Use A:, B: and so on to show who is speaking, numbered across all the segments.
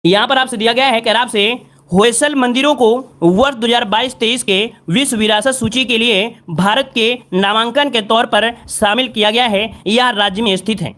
A: यहां पर आपसे दिया गया है कि आपसे होयसल मंदिरों को वर्ष 2022-23 के विश्व विरासत सूची के लिए भारत के नामांकन के तौर पर शामिल किया गया है या राज्य में स्थित है।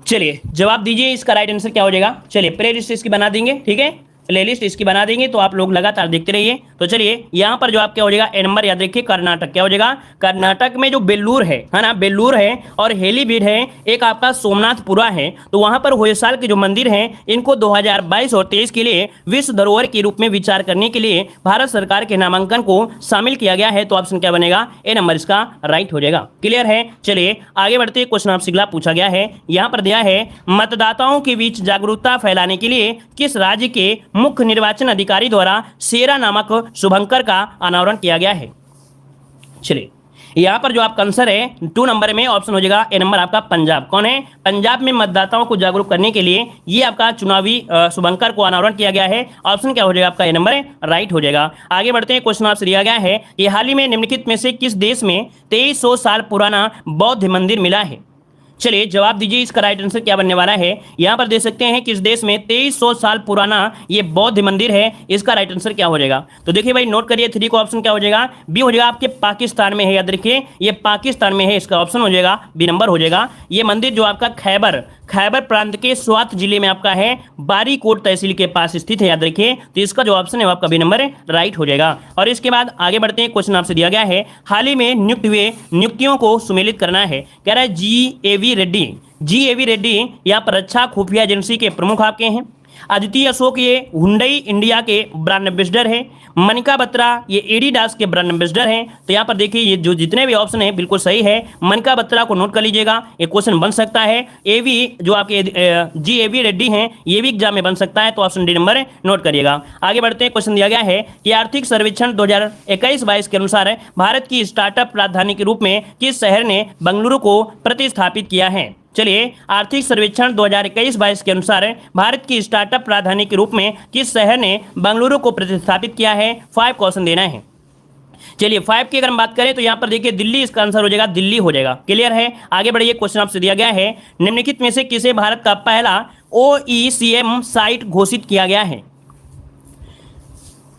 A: चलिए जवाब दीजिए, इसका राइट आंसर क्या हो जाएगा। चलिए प्ले लिस्ट इसकी बना देंगे, ठीक है, प्ले लिस्ट इसकी बना देंगे तो आप लोग लगातार देखते रहिए। तो चलिए यहाँ पर जो आप क्या हो जाएगा ए नंबर याद रखिए, कर्नाटक क्या हो जाएगा। कर्नाटक में जो बेल्लूर है ना, बेल्लूर है और हेलीबीड है, एक आपका सोमनाथपुरा है। तो वहां पर होयसाल के जो मंदिर हैं इनको 2022 और 23 के लिए विश्व धरोहर के रूप में विचार करने के लिए भारत सरकार के नामांकन को शामिल किया गया है। तो ऑप्शन क्या बनेगा, ए नंबर इसका राइट हो जाएगा। क्लियर है। चलिए आगे बढ़ते, क्वेश्चन आपसे अगला पूछा गया है, यहाँ पर दिया है मतदाताओं के बीच जागरूकता फैलाने के लिए किस राज्य के मुख्य निर्वाचन अधिकारी द्वारा सेरा नामक शुभंकर का अनावरण किया गया है। चलिए यहां पर जो आपका आंसर है 2 नंबर में ऑप्शन हो जाएगा ए नंबर आपका पंजाब। कौन है, पंजाब में मतदाताओं को जागरूक करने के लिए ये आपका चुनावी शुभंकर को अनावरण किया गया है। ऑप्शन क्या हो जाएगा आपका ए नंबर राइट हो जाएगा। आगे बढ़ते हैं, क्वेश्चन आपसे दिया गया है कि हाल ही में निम्नलिखित में से किस देश में 2300 साल पुराना बौद्ध मंदिर मिला है। चलिए जवाब दीजिए, इसका राइट आंसर क्या बनने वाला है। यहां पर देख सकते हैं किस देश में 2300 साल पुराना ये बौद्ध मंदिर है, इसका राइट आंसर क्या हो जाएगा। तो देखिए भाई नोट करिए, 3 को ऑप्शन क्या हो जाएगा, बी हो जाएगा आपके पाकिस्तान में है। याद रखिए ये पाकिस्तान में है, इसका ऑप्शन हो जाएगा बी नंबर हो जाएगा। ये मंदिर जो आपका खैबर प्रांत के स्वात जिले में आपका है, बारीकोट तहसील के पास स्थित है। याद रखिए, तो इसका जो ऑप्शन है वो आपका बी नंबर राइट हो जाएगा। और इसके बाद आगे बढ़ते हैं, क्वेश्चन आपसे दिया गया है हाल ही में नियुक्त हुए नियुक्तियों को सुमेलित करना है। कह रहा है जी ए वी रेड्डी यहाँ पर रक्षा खुफिया एजेंसी के प्रमुख आपके हैं। अदिति अशोक ये हुंडई इंडिया के ब्रांड एम्बेसडर है। मनिका बत्रा ये एडिडास के ब्रांड एम्बेसडर हैं। तो यहाँ पर देखिए ये जो जितने भी ऑप्शन है बिल्कुल सही है। मनिका बत्रा को नोट कर लीजिएगा, ये क्वेश्चन बन सकता है। एवी जो आपके जी ए वी रेड्डी हैं ये भी एग्जाम में बन सकता है, तो ऑप्शन डी नंबर नोट करिएगा। आगे बढ़ते हैं, क्वेश्चन दिया गया है कि आर्थिक सर्वेक्षण 2021-22 के अनुसार भारत की स्टार्टअप राजधानी के रूप में किस शहर ने बेंगलुरु को प्रतिस्थापित किया है। चलिए आर्थिक सर्वेक्षण 2021-22 के अनुसार भारत की स्टार्टअप राजधानी के रूप में किस शहर ने बेंगलुरु को प्रतिस्थापित किया है। 5 क्वेश्चन देना है। चलिए 5 की अगर हम बात करें तो यहाँ पर देखिए दिल्ली इसका आंसर हो जाएगा, दिल्ली हो जाएगा। क्लियर है। आगे बढ़िए, क्वेश्चन आपसे दिया गया है निम्नलिखित में से किसे भारत का पहला OECM साइट घोषित किया गया है।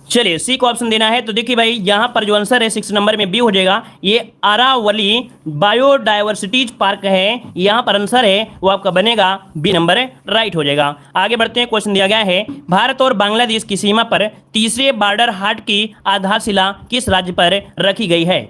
A: चलिए सी को ऑप्शन देना है। तो देखिए भाई यहां पर जो आंसर है 6 नंबर में बी हो जाएगा। ये अरावली बायोडायवर्सिटीज पार्क है, यहां पर आंसर है वो आपका बनेगा बी नंबर राइट हो जाएगा। आगे बढ़ते हैं, क्वेश्चन दिया गया है भारत और बांग्लादेश की सीमा पर तीसरे बॉर्डर हाट की आधारशिला किस राज्य पर रखी गई है।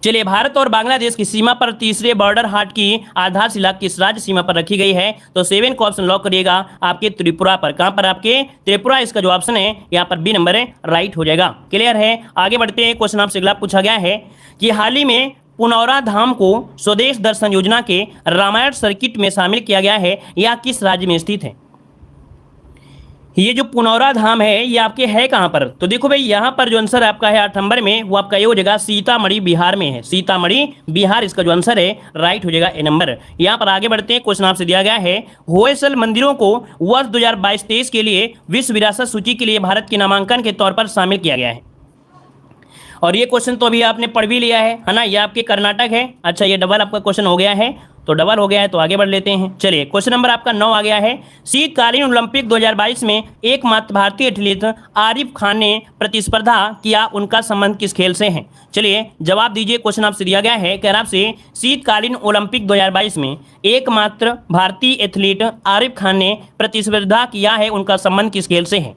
A: चलिए भारत और बांग्लादेश की सीमा पर तीसरे बॉर्डर हाट की आधारशिला किस राज्य सीमा पर रखी गई है। तो 7 को ऑप्शन लॉक करिएगा आपके त्रिपुरा पर। कहां पर, आपके त्रिपुरा, इसका जो ऑप्शन है यहां पर बी नंबर राइट हो जाएगा। क्लियर है। आगे बढ़ते हैं, क्वेश्चन आपसे अगला पूछा गया है कि हाल ही में पुनौरा धाम को स्वदेश दर्शन योजना के रामायण सर्किट में शामिल किया गया है, यह किस राज्य में स्थित है। ये जो पुनौरा धाम है ये आपके है कहां पर। तो देखो भाई यहां पर जो आंसर आपका है 8 नंबर में वो आपका ये हो जाएगा सीतामढ़ी बिहार में है। सीतामढ़ी बिहार इसका जो आंसर है राइट हो जाएगा ए नंबर। यहां पर आगे बढ़ते हैं, क्वेश्चन आपसे दिया गया है होयसल मंदिरों को वर्ष 2022-23 के लिए विश्व विरासत सूची के लिए भारत के नामांकन के तौर पर शामिल किया गया है। और ये क्वेश्चन तो अभी आपने पढ़ भी लिया है ना, ये आपके कर्नाटक है। अच्छा ये डबल आपका क्वेश्चन हो गया है, तो डबल हो गया है, तो आगे बढ़ लेते हैं। चलिए क्वेश्चन नंबर आपका 9 आ गया है। शीतकालीन ओलंपिक 2022 में एकमात्र भारतीय एथलीट आरिफ खान ने प्रतिस्पर्धा किया, उनका संबंध किस खेल से है। चलिए जवाब दीजिए, क्वेश्चन आपसे दिया गया है कह आपसे शीतकालीन ओलंपिक 2022 में एकमात्र भारतीय एथलीट आरिफ खान ने प्रतिस्पर्धा किया है, उनका संबंध किस खेल से है।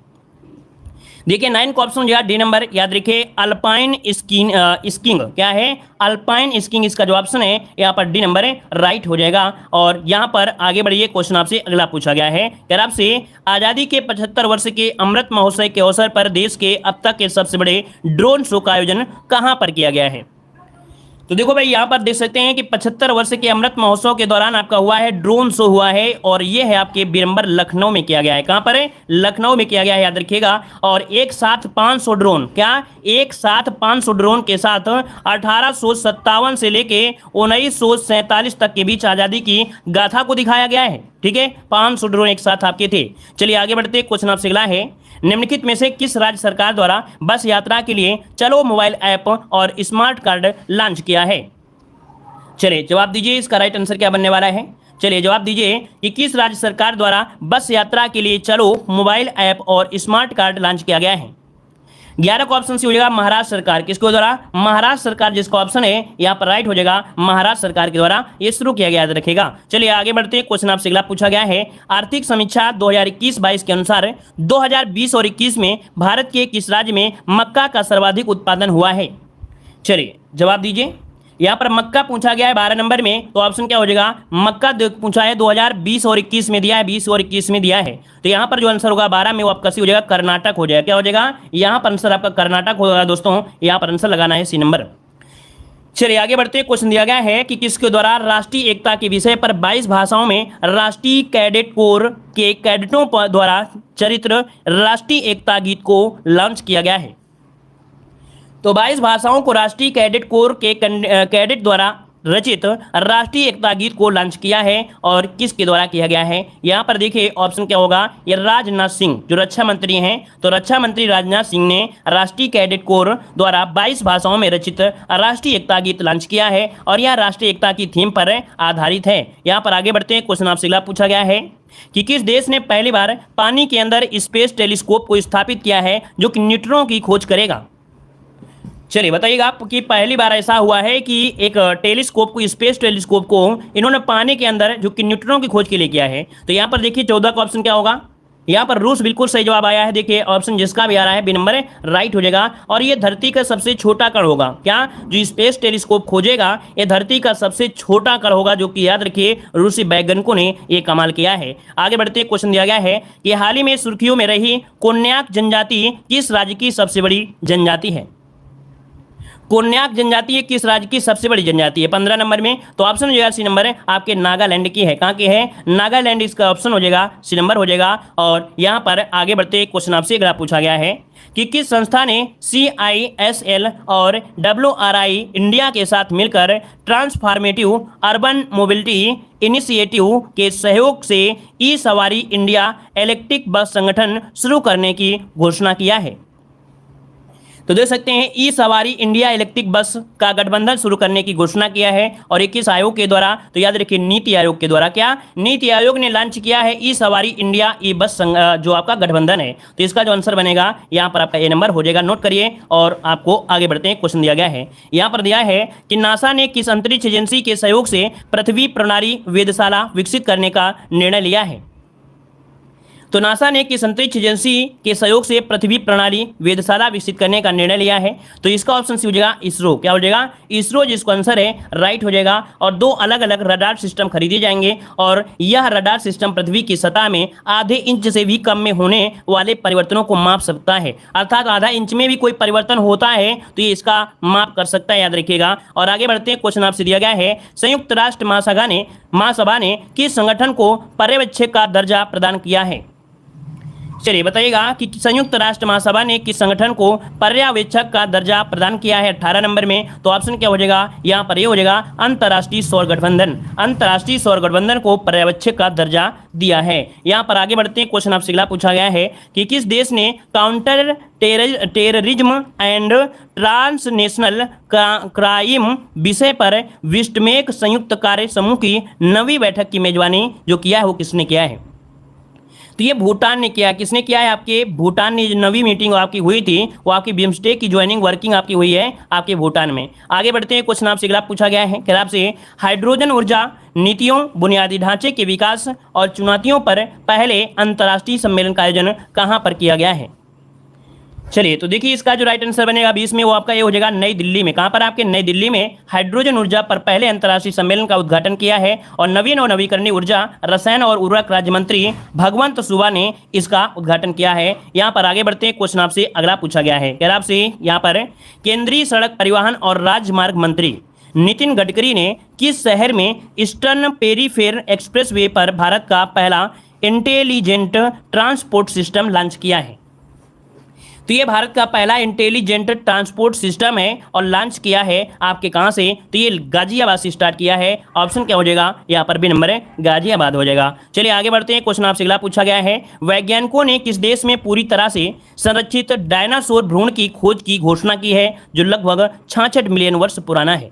A: देखिए 9 का ऑप्शन हो जाएगा डी नंबर। याद रखिए अल्पाइन स्कीइंग क्या है, अल्पाइन स्कीइंग इसका जो ऑप्शन है यहाँ पर डी नंबर राइट हो जाएगा। और यहाँ पर आगे बढ़िए, क्वेश्चन आपसे अगला पूछा गया है कि आपसे आज़ादी के 75 वर्ष के अमृत महोत्सव के अवसर पर देश के अब तक के सबसे बड़े ड्रोन शो का आयोजन कहाँ पर किया गया है। तो देखो भाई यहाँ पर देख सकते हैं कि 75 वर्ष के अमृत महोत्सव के दौरान आपका हुआ है ड्रोन शो हुआ है, और ये है आपके बीरम्बर लखनऊ में किया गया है। कहाँ पर है, लखनऊ में किया गया है, याद रखिएगा। और एक साथ 500 ड्रोन, क्या एक साथ 500 ड्रोन के साथ 1857 से लेके 1947 तक के बीच आज़ादी की गाथा को दिखाया गया है। ठीक है, 500 ड्रोन एक साथ आपके थे। चलिए आगे बढ़ते, क्वेश्चन आपसे अगला है निम्नलिखित में से किस राज्य सरकार द्वारा बस यात्रा के लिए चलो मोबाइल ऐप और स्मार्ट कार्ड लॉन्च किया है। चलिए जवाब दीजिए, इसका राइट आंसर क्या बनने वाला है। चलिए जवाब दीजिए कि किस राज्य सरकार द्वारा बस यात्रा के लिए चलो मोबाइल ऐप और स्मार्ट कार्ड लॉन्च किया गया है। 11 का ऑप्शन सी हो जाएगा महाराष्ट्र सरकार। किसके द्वारा? महाराष्ट्र सरकार, जिसका ऑप्शन है यहाँ पर राइट हो जाएगा महाराष्ट्र सरकार के द्वारा ये शुरू किया गया, याद रखेगा। चलिए आगे बढ़ते हैं, क्वेश्चन आपसे अगला पूछा गया है। आर्थिक समीक्षा 2021-22 के अनुसार 2020 और 21 में भारत के किस राज्य में मक्का का सर्वाधिक उत्पादन हुआ है? चलिए जवाब दीजिए। यहाँ पर मक्का पूछा गया है 12 नंबर में, तो ऑप्शन क्या हो जाएगा? मक्का पूछा है 2020 और 21 में दिया है, 20 और 21 में दिया है, तो यहाँ पर जो आंसर होगा 12 में वो आपका सी हो जाएगा कर्नाटक हो जाएगा। क्या हो जाएगा? यहाँ पर आंसर आपका कर्नाटक होगा दोस्तों, यहाँ पर आंसर लगाना है सी नंबर। चलिए आगे बढ़ते हैं, क्वेश्चन दिया गया है कि किसके द्वारा राष्ट्रीय एकता के विषय पर 22 भाषाओं में राष्ट्रीय कैडेट कोर के कैडेटों द्वारा चरित्र राष्ट्रीय एकता गीत को लॉन्च किया गया है। तो 22 भाषाओं को राष्ट्रीय कैडेट कोर के कैडेट द्वारा रचित राष्ट्रीय एकता गीत को लॉन्च किया है और किसके द्वारा किया गया है? यहाँ पर देखिए ऑप्शन क्या होगा? ये राजनाथ सिंह जो रक्षा मंत्री हैं, तो रक्षा मंत्री राजनाथ सिंह ने राष्ट्रीय कैडेट कोर द्वारा 22 भाषाओं में रचित राष्ट्रीय एकता गीत लॉन्च किया है और यह राष्ट्रीय एकता की थीम पर आधारित है। यहाँ पर आगे बढ़ते हैं, क्वेश्चन आपसे अगला पूछा गया है कि किस देश ने पहली बार पानी के अंदर स्पेस टेलीस्कोप को स्थापित किया है जो कि न्यूट्रॉनों की खोज करेगा? चलिए बताइएगा आप कि पहली बार ऐसा हुआ है कि एक टेलीस्कोप को, स्पेस टेलीस्कोप को इन्होंने पानी के अंदर जो कि न्यूट्रॉनों की खोज के लिए किया है। तो यहाँ पर देखिए 14 का ऑप्शन क्या होगा? यहाँ पर रूस बिल्कुल सही जवाब आया है। देखिए ऑप्शन जिसका भी आ रहा है बी नंबर राइट हो जाएगा और ये धरती का सबसे छोटा कण होगा। क्या? जो स्पेस टेलीस्कोप खोजेगा ये धरती का सबसे छोटा कण होगा, जो कि याद रखिए रूसी वैज्ञानिकों ने ये कमाल किया है। आगे बढ़ते क्वेश्चन दिया गया है कि हाल ही में सुर्खियों में रही कोन्याक जनजाति किस राज्य की सबसे बड़ी जनजाति है? कोन्याक जनजाति किस राज्य की सबसे बड़ी जनजाति है? 15 नंबर में, तो ऑप्शन हो जाएगा सी नंबर आपके नागालैंड की है। कहाँ के है? नागालैंड, इसका ऑप्शन हो जाएगा सी नंबर हो जाएगा। और यहाँ पर आगे बढ़ते क्वेश्चन आपसे अगला पूछा गया है कि किस संस्था ने CISL और WRI इंडिया के साथ मिलकर ट्रांसफॉर्मेटिव अर्बन मोबिलिटी इनिशिएटिव के सहयोग से ई सवारी इंडिया इलेक्ट्रिक बस संगठन शुरू करने की घोषणा किया है? तो देख सकते हैं ई सवारी इंडिया इलेक्ट्रिक बस का गठबंधन शुरू करने की घोषणा किया है और 21 आयोग के द्वारा, तो याद रखिए नीति आयोग के द्वारा। क्या? नीति आयोग ने लॉन्च किया है ई सवारी इंडिया ई बस जो आपका गठबंधन है। तो इसका जो आंसर बनेगा यहाँ पर आपका ए नंबर हो जाएगा, नोट करिए। और आपको आगे बढ़ते हैं, क्वेश्चन दिया गया है, यहाँ पर दिया है कि नासा ने किस अंतरिक्ष एजेंसी के सहयोग से पृथ्वी प्रणाली वेधशाला विकसित करने का निर्णय लिया है? तो नासा ने किस अंतरिक्ष एजेंसी के सहयोग से पृथ्वी प्रणाली वेधशाला विकसित करने का निर्णय लिया है? तो इसका ऑप्शन सी हो जाएगा इसरो। क्या हो जाएगा? इसरो, जिसका आंसर है राइट हो जाएगा। और 2 अलग अलग रडार सिस्टम खरीदे जाएंगे और यह रडार सिस्टम पृथ्वी की सतह में आधे इंच से भी कम में होने वाले परिवर्तनों को माप सकता है। अर्थात आधा इंच में भी कोई परिवर्तन होता है तो ये इसका माप कर सकता है, याद रखिएगा। और आगे बढ़ते हैं, क्वेश्चन आपसे दिया गया है संयुक्त राष्ट्र महासभा ने किस संगठन को पर्यवेक्षक का दर्जा प्रदान किया है? चलिए बताइएगा कि संयुक्त राष्ट्र महासभा ने किस संगठन को पर्यवेक्षक का दर्जा प्रदान किया है 18 नंबर में? तो ऑप्शन क्या हो जाएगा? यहाँ पर ये हो जाएगा अंतर्राष्ट्रीय सौर गठबंधन। अंतर्राष्ट्रीय सौर गठबंधन को पर्यवेक्षक का दर्जा दिया है। यहाँ पर आगे बढ़ते हैं, क्वेश्चन आपसे अगला पूछा गया है कि किस देश ने counter terrorism and transnational crime विषय पर विस्टमेक संयुक्त कार्य समूह की 9वीं बैठक की मेजबानी जो किया है वो किसने किया है? तो ये भूटान ने किया। किसने किया है? आपके भूटान ने जो 9वीं मीटिंग आपकी हुई थी वो आपकी बिम्स्टेक की ज्वाइनिंग वर्किंग आपकी हुई है आपके भूटान में। आगे बढ़ते हैं, क्वेश्चन आपसे अगला पूछा गया है कि आपसे हाइड्रोजन ऊर्जा नीतियों, बुनियादी ढांचे के विकास और चुनौतियों पर पहले अंतर्राष्ट्रीय सम्मेलन का आयोजन कहाँ पर किया गया है? चलिए तो देखिए इसका जो राइट आंसर बनेगा 20 में वो आपका ये हो जाएगा नई दिल्ली में। कहाँ पर? आपके नई दिल्ली में हाइड्रोजन ऊर्जा पर पहले अंतर्राष्ट्रीय सम्मेलन का उद्घाटन किया है और नवीन और नवीकरणीय ऊर्जा, रसायन और उर्वरक राज्य मंत्री भगवंत सुबा ने इसका उद्घाटन किया है। यहाँ पर आगे बढ़ते हैं, क्वेश्चन आपसे अगला पूछा गया है। कह आपसे यहाँ पर केंद्रीय सड़क परिवहन और राजमार्ग मंत्री नितिन गडकरी ने किस शहर में ईस्टर्न पेरीफेर एक्सप्रेसवे पर भारत का पहला इंटेलिजेंट ट्रांसपोर्ट सिस्टम लॉन्च किया है? तो ये भारत का पहला इंटेलिजेंट ट्रांसपोर्ट सिस्टम है और लॉन्च किया है आपके कहाँ से? तो ये गाजियाबाद से स्टार्ट किया है। ऑप्शन क्या हो जाएगा? यहाँ पर भी नंबर है गाजियाबाद हो जाएगा। चलिए आगे बढ़ते हैं, क्वेश्चन आपसे अगला पूछा गया है वैज्ञानिकों ने किस देश में पूरी तरह से संरक्षित डायनासोर भ्रूण की खोज की घोषणा की है जो लगभग 66 मिलियन वर्ष पुराना है?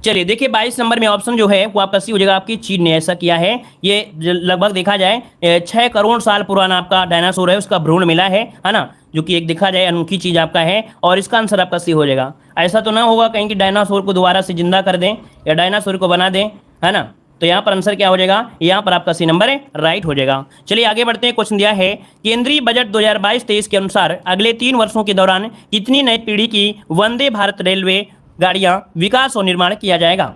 A: चलिए देखिए 22 नंबर में ऑप्शन जो है वो आपका सी हो जाएगा, आपकी चीन ने ऐसा किया है। ये लगभग देखा जाए 6 करोड़ साल पुराना आपका डायनासोर है, उसका भ्रूण मिला है ना, जो कि एक देखा जाए अनोखी चीज आपका है, और इसका आंसर आपका सी हो जाएगा। ऐसा तो ना होगा कहीं कि डायनासोर को दोबारा से जिंदा कर दें या डायनासोर को बना दें, है ना। तो यहाँ पर आंसर क्या हो जाएगा, यहाँ पर आपका सी नंबर है, राइट हो जाएगा। चलिए आगे बढ़ते हैं। क्वेश्चन दिया है केंद्रीय बजट 2022-23 के अनुसार अगले 3 वर्षों के दौरान कितनी नई पीढ़ी की वंदे भारत रेलवे गाड़ियां विकास और निर्माण किया जाएगा।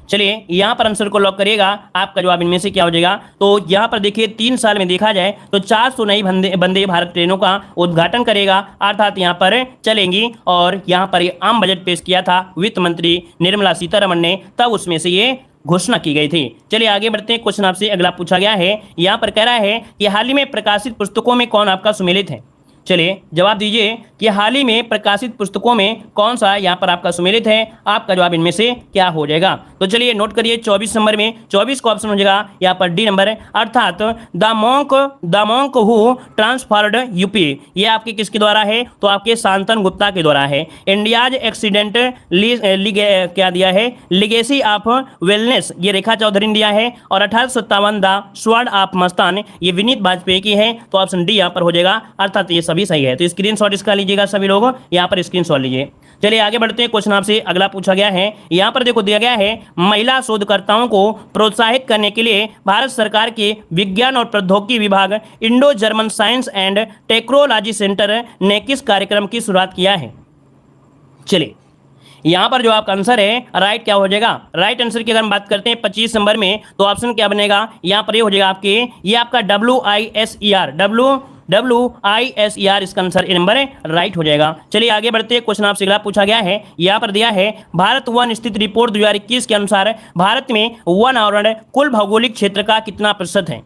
A: चलिए यहाँ पर आंसर को लॉक करिएगा, आपका जवाब इनमें से क्या हो जाएगा। तो यहाँ पर देखिए 3 साल में देखा जाए तो 400 नई वंदे भारत ट्रेनों का उद्घाटन करेगा, अर्थात यहाँ पर चलेंगी। और यहाँ पर ये आम बजट पेश किया था वित्त मंत्री निर्मला सीतारमण ने, तब उसमें से ये घोषणा की गई थी। चलिए आगे बढ़ते हैं। क्वेश्चन आपसे अगला पूछा गया है, यहाँ पर कह रहा है कि हाल ही में प्रकाशित पुस्तकों में कौन आपका सुमेलित है। चलिए जवाब दीजिए कि हाल ही में प्रकाशित पुस्तकों में कौन सा यहाँ पर आपका सुमेलित है, आपका जवाब इनमें से क्या हो जाएगा। तो चलिए नोट करिए 24 नंबर में 24 का ऑप्शन हो जाएगा यहाँ पर डी नंबर, अर्थात the monk who transferred UP. ये आपके किसके द्वारा है, तो आपके शांतनु गुप्ता के द्वारा है। इंडियाज एक्सीडेंट क्या दिया है, लिगेसी ऑफ वेलनेस, ये रेखा चौधरी ने दिया है। और 1857 द स्वर्ण ऑफ मस्तान, ये विनीत वाजपेयी की है। तो ऑप्शन डी यहाँ पर हो जाएगा, अर्थात ये सभी सही है। तो स्क्रीनशॉट इसका लीजिएगा सभी लोग, यहाँ पर स्क्रीनशॉट लीजिए। चलिए आगे बढ़ते हैं। क्वेश्चन आपसे अगला पूछा गया है, यहाँ पर देखो दिया गया है महिला शोधकर्ताओं को प्रोत्साहित करने के लिए भारत सरकार के विज्ञान और प्रौद्योगिकी विभाग Indo German science and technology centre ने किस कार्यक्रम की शुरुआत किया है। चलिए यहाँ पर जो आपका आंसर है राइट क्या हो जाएगा। राइट आंसर की अगर हम बात करते हैं 25 नंबर में, तो ऑप्शन क्या बनेगा, यहाँ पर ये हो जाएगा आपके, ये आपका WISER इसका आंसर ए नंबर है, राइट हो जाएगा। चलिए आगे बढ़ते हैं। क्वेश्चन आपसे अगला पूछा गया है, यहाँ पर दिया है भारत वन स्थित रिपोर्ट 2021 के अनुसार भारत में वन आवरण कुल भौगोलिक क्षेत्र का कितना प्रतिशत है।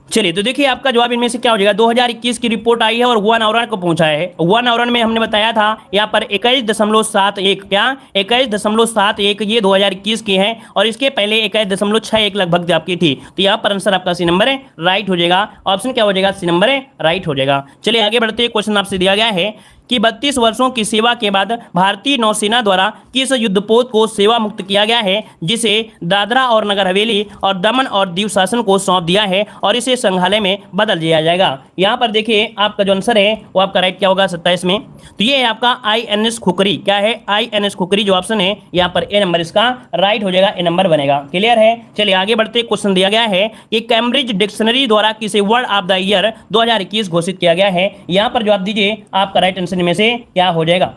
A: चलिए तो देखिए आपका जवाब इनमें से क्या हो जाएगा। 2021 की रिपोर्ट आई है और वन आवरण को पहुंचा है। वन आवरण में हमने बताया था यहाँ पर 21.71, क्या 21.71 ये 2021 की है, और इसके पहले 21.61 लगभग आपकी थी। तो यहाँ पर आंसर आपका सी नंबर है, राइट हो जाएगा। ऑप्शन क्या हो जाएगा, सी नंबर है, राइट हो जाएगा। चलिए आगे बढ़ते हैं। क्वेश्चन आपसे दिया गया है कि 32 वर्षों की सेवा के बाद भारतीय नौसेना द्वारा किस युद्धपोत को सेवा मुक्त किया गया है, जिसे दादरा और नगर हवेली और दमन और दीव शासन को सौंप दिया है और इसे संग्रहालय में बदल दिया जाएगा। यहाँ पर देखिए आपका जो आंसर है वो आपका राइट क्या होगा 27 में। तो ये है आपका INS खुखरी, क्या है INS खुखरी, जो ऑप्शन है यहाँ पर ए नंबर इसका राइट हो जाएगा, ए नंबर बनेगा। क्लियर है। चलिए आगे बढ़ते। क्वेश्चन दिया गया है कि कैम्ब्रिज डिक्शनरी द्वारा किसे वर्ड ऑफ द ईयर 2021 घोषित किया गया है। यहाँ पर जवाब दीजिए, आपका राइट आंसर में से क्या हो जाएगा।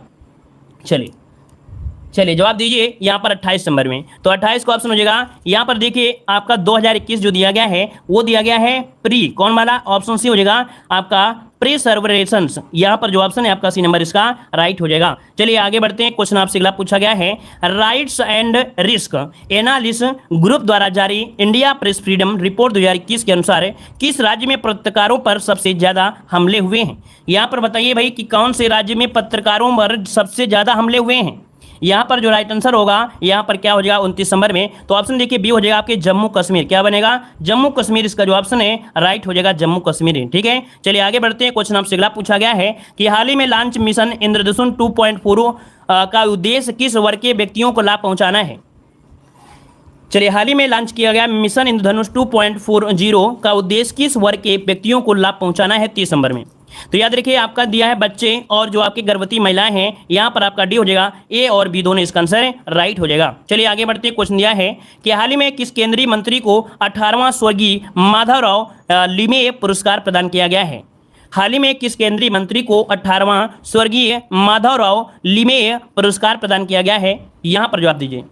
A: चलिए जवाब दीजिए यहाँ पर 28 नंबर में। तो 28 का ऑप्शन हो जाएगा, यहाँ पर देखिए आपका 2021 जो दिया गया है वो दिया गया है प्री, कौन वाला, ऑप्शन सी हो जाएगा आपका प्रिसर्वेशंस। यहाँ पर जो ऑप्शन है आपका सी नंबर इसका राइट हो जाएगा। चलिए आगे बढ़ते हैं। क्वेश्चन आपसे अगला पूछा गया है, rights and risk analysis group द्वारा जारी इंडिया प्रेस फ्रीडम रिपोर्ट 2021 के अनुसार किस राज्य में पत्रकारों पर सबसे ज्यादा हमले हुए हैं। यहाँ पर बताइए भाई कि कौन से राज्य में पत्रकारों पर सबसे ज्यादा हमले हुए हैं। यहाँ पर जो राइट आंसर होगा यहाँ पर क्या हो जाएगा 29 नंबर में। तो ऑप्शन देखिए बी हो जाएगा आपके जम्मू कश्मीर, क्या बनेगा, जम्मू कश्मीर इसका जो ऑप्शन है राइट हो जाएगा, जम्मू कश्मीर। ठीक है। चलिए आगे बढ़ते हैं। क्वेश्चन आपसे अगला पूछा गया है कि हाल ही में लॉन्च मिशन इंद्रधनुष 2.4 का उद्देश्य किस वर्ग के व्यक्तियों को लाभ पहुंचाना है। चलिए हाल ही में लॉन्च किया गया मिशन इंद्रधनुष 2.40 का उद्देश्य किस वर्ग के व्यक्तियों को लाभ पहुंचाना है 30 नंबर में। तो याद रखिए आपका दिया है बच्चे और जो आपकी गर्भवती महिलाएं हैं, यहाँ पर आपका डी हो जाएगा, ए और बी दोनों इसका आंसर राइट हो जाएगा। चलिए आगे बढ़ते हैं। क्वेश्चन दिया है कि हाल ही में किस केंद्रीय मंत्री को 18वां स्वर्गीय माधवराव लिमे पुरस्कार प्रदान किया गया है। हाल ही में किस केंद्रीय मंत्री को 18वां स्वर्गीय माधवराव लिमे पुरस्कार प्रदान किया गया है, यहाँ पर जवाब दीजिए।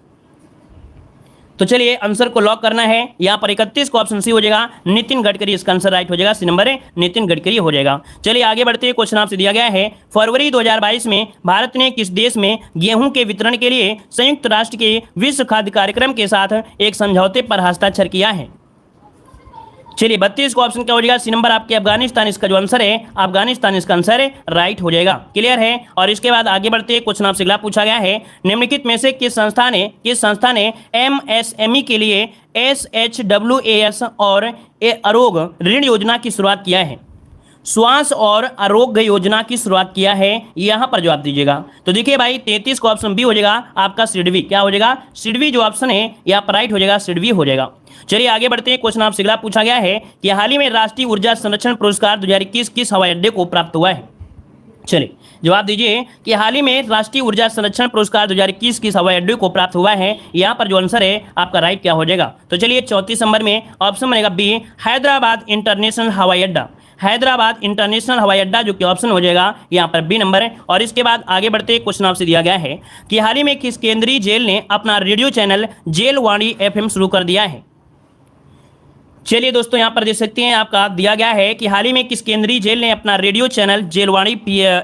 A: तो चलिए आंसर को लॉक करना है। यहाँ पर 31 को ऑप्शन सी हो जाएगा, नितिन गडकरी इसका आंसर राइट हो जाएगा, सी नंबर है नितिन गडकरी हो जाएगा। चलिए आगे बढ़ते हैं। क्वेश्चन आपसे दिया गया है, फरवरी 2022 में भारत ने किस देश में गेहूं के वितरण के लिए संयुक्त राष्ट्र के विश्व खाद्य कार्यक्रम के साथ एक समझौते पर हस्ताक्षर किया है। चलिए 32 को ऑप्शन क्या हो जाएगा, सी नंबर आपके अफगानिस्तान इसका जो आंसर है, अफगानिस्तान इसका आंसर है राइट हो जाएगा। क्लियर है। और इसके बाद आगे बढ़ते हैं। क्वेश्चन आपसे अगला पूछा गया है, निम्नलिखित में से किस संस्था ने MSME के लिए SHWAS और आरोग्य ऋण योजना की शुरुआत किया है। श्वास और आरोग्य योजना की शुरुआत किया है? यहां पर जवाब दीजिएगा। तो देखिए भाई 33 को ऑप्शन बी हो जाएगा आपका सिडवी। क्या हो जाएगा? सिडवी जो ऑप्शन है यहाँ पर राइट हो जाएगा, सिडवी हो जाएगा। चलिए आगे बढ़ते हैं। क्वेश्चन आपसे अगला पूछा गया है कि हाल ही में राष्ट्रीय ऊर्जा संरक्षण पुरस्कार 2021 किस हवाई अड्डे को प्राप्त हुआ है? चलिए जवाब दीजिए कि हाल ही में राष्ट्रीय ऊर्जा संरक्षण पुरस्कार 2021 किस हवाई अड्डे को प्राप्त हुआ है? यहाँ पर जो आंसर है आपका राइट क्या हो जाएगा? तो चलिए 34 नंबर में ऑप्शन बनेगा बी, हैदराबाद इंटरनेशनल हवाई अड्डा। हैदराबाद इंटरनेशनल हवाई अड्डा जो कि ऑप्शन हो जाएगा यहाँ पर बी नंबर है। और इसके बाद आगे बढ़ते क्वेश्चन आपसे दिया गया है कि हाल ही में किस केंद्रीय जेल ने अपना रेडियो चैनल जेलवाणी एफएम शुरू कर दिया है? चलिए दोस्तों यहाँ पर देख सकते हैं आपका दिया गया है कि हाल ही में किस केंद्रीय जेल ने अपना रेडियो चैनल जेलवाणी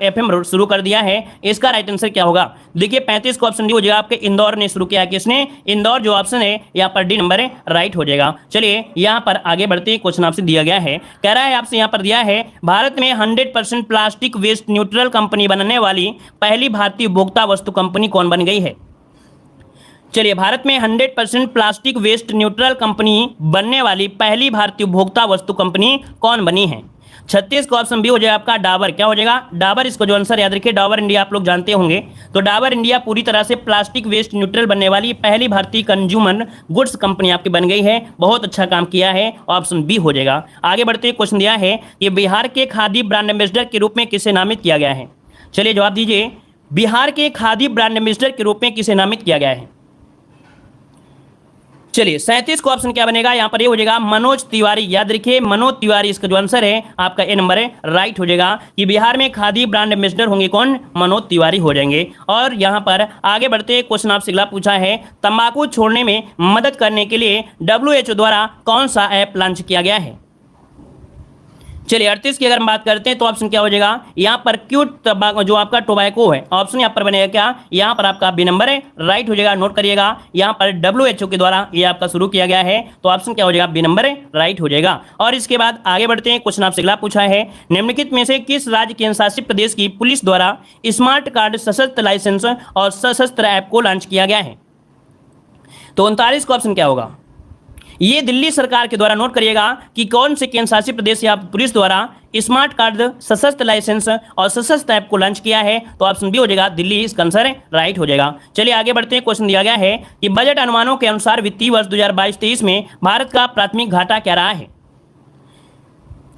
A: एफएम शुरू कर दिया है? इसका राइट आंसर क्या होगा? देखिए 35 को ऑप्शन डी हो जाएगा आपके इंदौर ने शुरू किया है। किसने? इंदौर जो ऑप्शन है यहाँ पर डी नंबर है, राइट हो जाएगा। चलिए यहाँ पर आगे बढ़ते हैं। क्वेश्चन आपसे दिया गया है, कह रहा है आपसे यहाँ पर दिया है भारत में 100% प्लास्टिक वेस्ट न्यूट्रल कंपनी बनने वाली पहली भारतीय उपभोक्ता वस्तु कंपनी कौन बन गई है? चलिए भारत में 100% प्लास्टिक वेस्ट न्यूट्रल कंपनी बनने वाली पहली भारतीय उपभोक्ता वस्तु कंपनी कौन बनी है? 36 का ऑप्शन बी हो जाएगा आपका डाबर। क्या हो जाएगा? डाबर। इसको जो आंसर याद रखिए, डाबर इंडिया आप लोग जानते होंगे। तो डाबर इंडिया पूरी तरह से प्लास्टिक वेस्ट न्यूट्रल बनने वाली पहली भारतीय कंज्यूमर गुड्स कंपनी आपकी बन गई है। बहुत अच्छा काम किया है, ऑप्शन बी हो जाएगा। आगे बढ़ते क्वेश्चन दिया है कि बिहार के खादी ब्रांड एम्बेसडर के रूप में किसे नामित किया गया है? चलिए जवाब दीजिए, बिहार के खादी ब्रांड एम्बेसडर के रूप में किसे नामित किया गया है? चलिए 37 को ऑप्शन क्या बनेगा? यहाँ पर ये हो जाएगा मनोज तिवारी। याद रखिए मनोज तिवारी इसका जो आंसर है आपका ए नंबर है, राइट हो जाएगा। कि बिहार में खादी ब्रांड एम्बेसडर होंगे कौन? मनोज तिवारी हो जाएंगे। और यहाँ पर आगे बढ़ते क्वेश्चन आपसे अगला पूछा है, तंबाकू छोड़ने में मदद करने के लिए WHO द्वारा कौन सा ऐप लॉन्च किया गया है? चलिए 38 की अगर हम बात करते हैं तो ऑप्शन क्या हो जाएगा? यहाँ पर क्यूट तंबाकू जो आपका टोबैको है, ऑप्शन यहाँ पर बनेगा क्या? यहाँ पर आपका बी नंबर है, राइट हो जाएगा। नोट करिएगा यहाँ पर WHO के द्वारा ये आपका शुरू किया गया है। तो ऑप्शन क्या हो जाएगा? बी नंबर है, राइट हो जाएगा। और इसके बाद आगे बढ़ते हैं। क्वेश्चन आपसे अगला पूछा है, निम्नलिखित में से किस राज्य केंद्र शासित प्रदेश की पुलिस द्वारा स्मार्ट कार्ड सशस्त्र लाइसेंस और सशस्त्र ऐप को लॉन्च किया गया है? तो 39 का ऑप्शन क्या होगा? ये दिल्ली सरकार के द्वारा, नोट करिएगा कि कौन से केंद्र शासित प्रदेश या पुलिस द्वारा स्मार्ट कार्ड सशस्त्र लाइसेंस और सशस्त्र ऐप को लॉन्च किया है? तो ऑप्शन बी हो जाएगा, दिल्ली इसका आंसर है, राइट हो जाएगा। चलिए आगे बढ़ते हैं। क्वेश्चन दिया गया है कि बजट अनुमानों के अनुसार वित्तीय वर्ष 2022-23 में भारत का प्राथमिक घाटा क्या रहा है?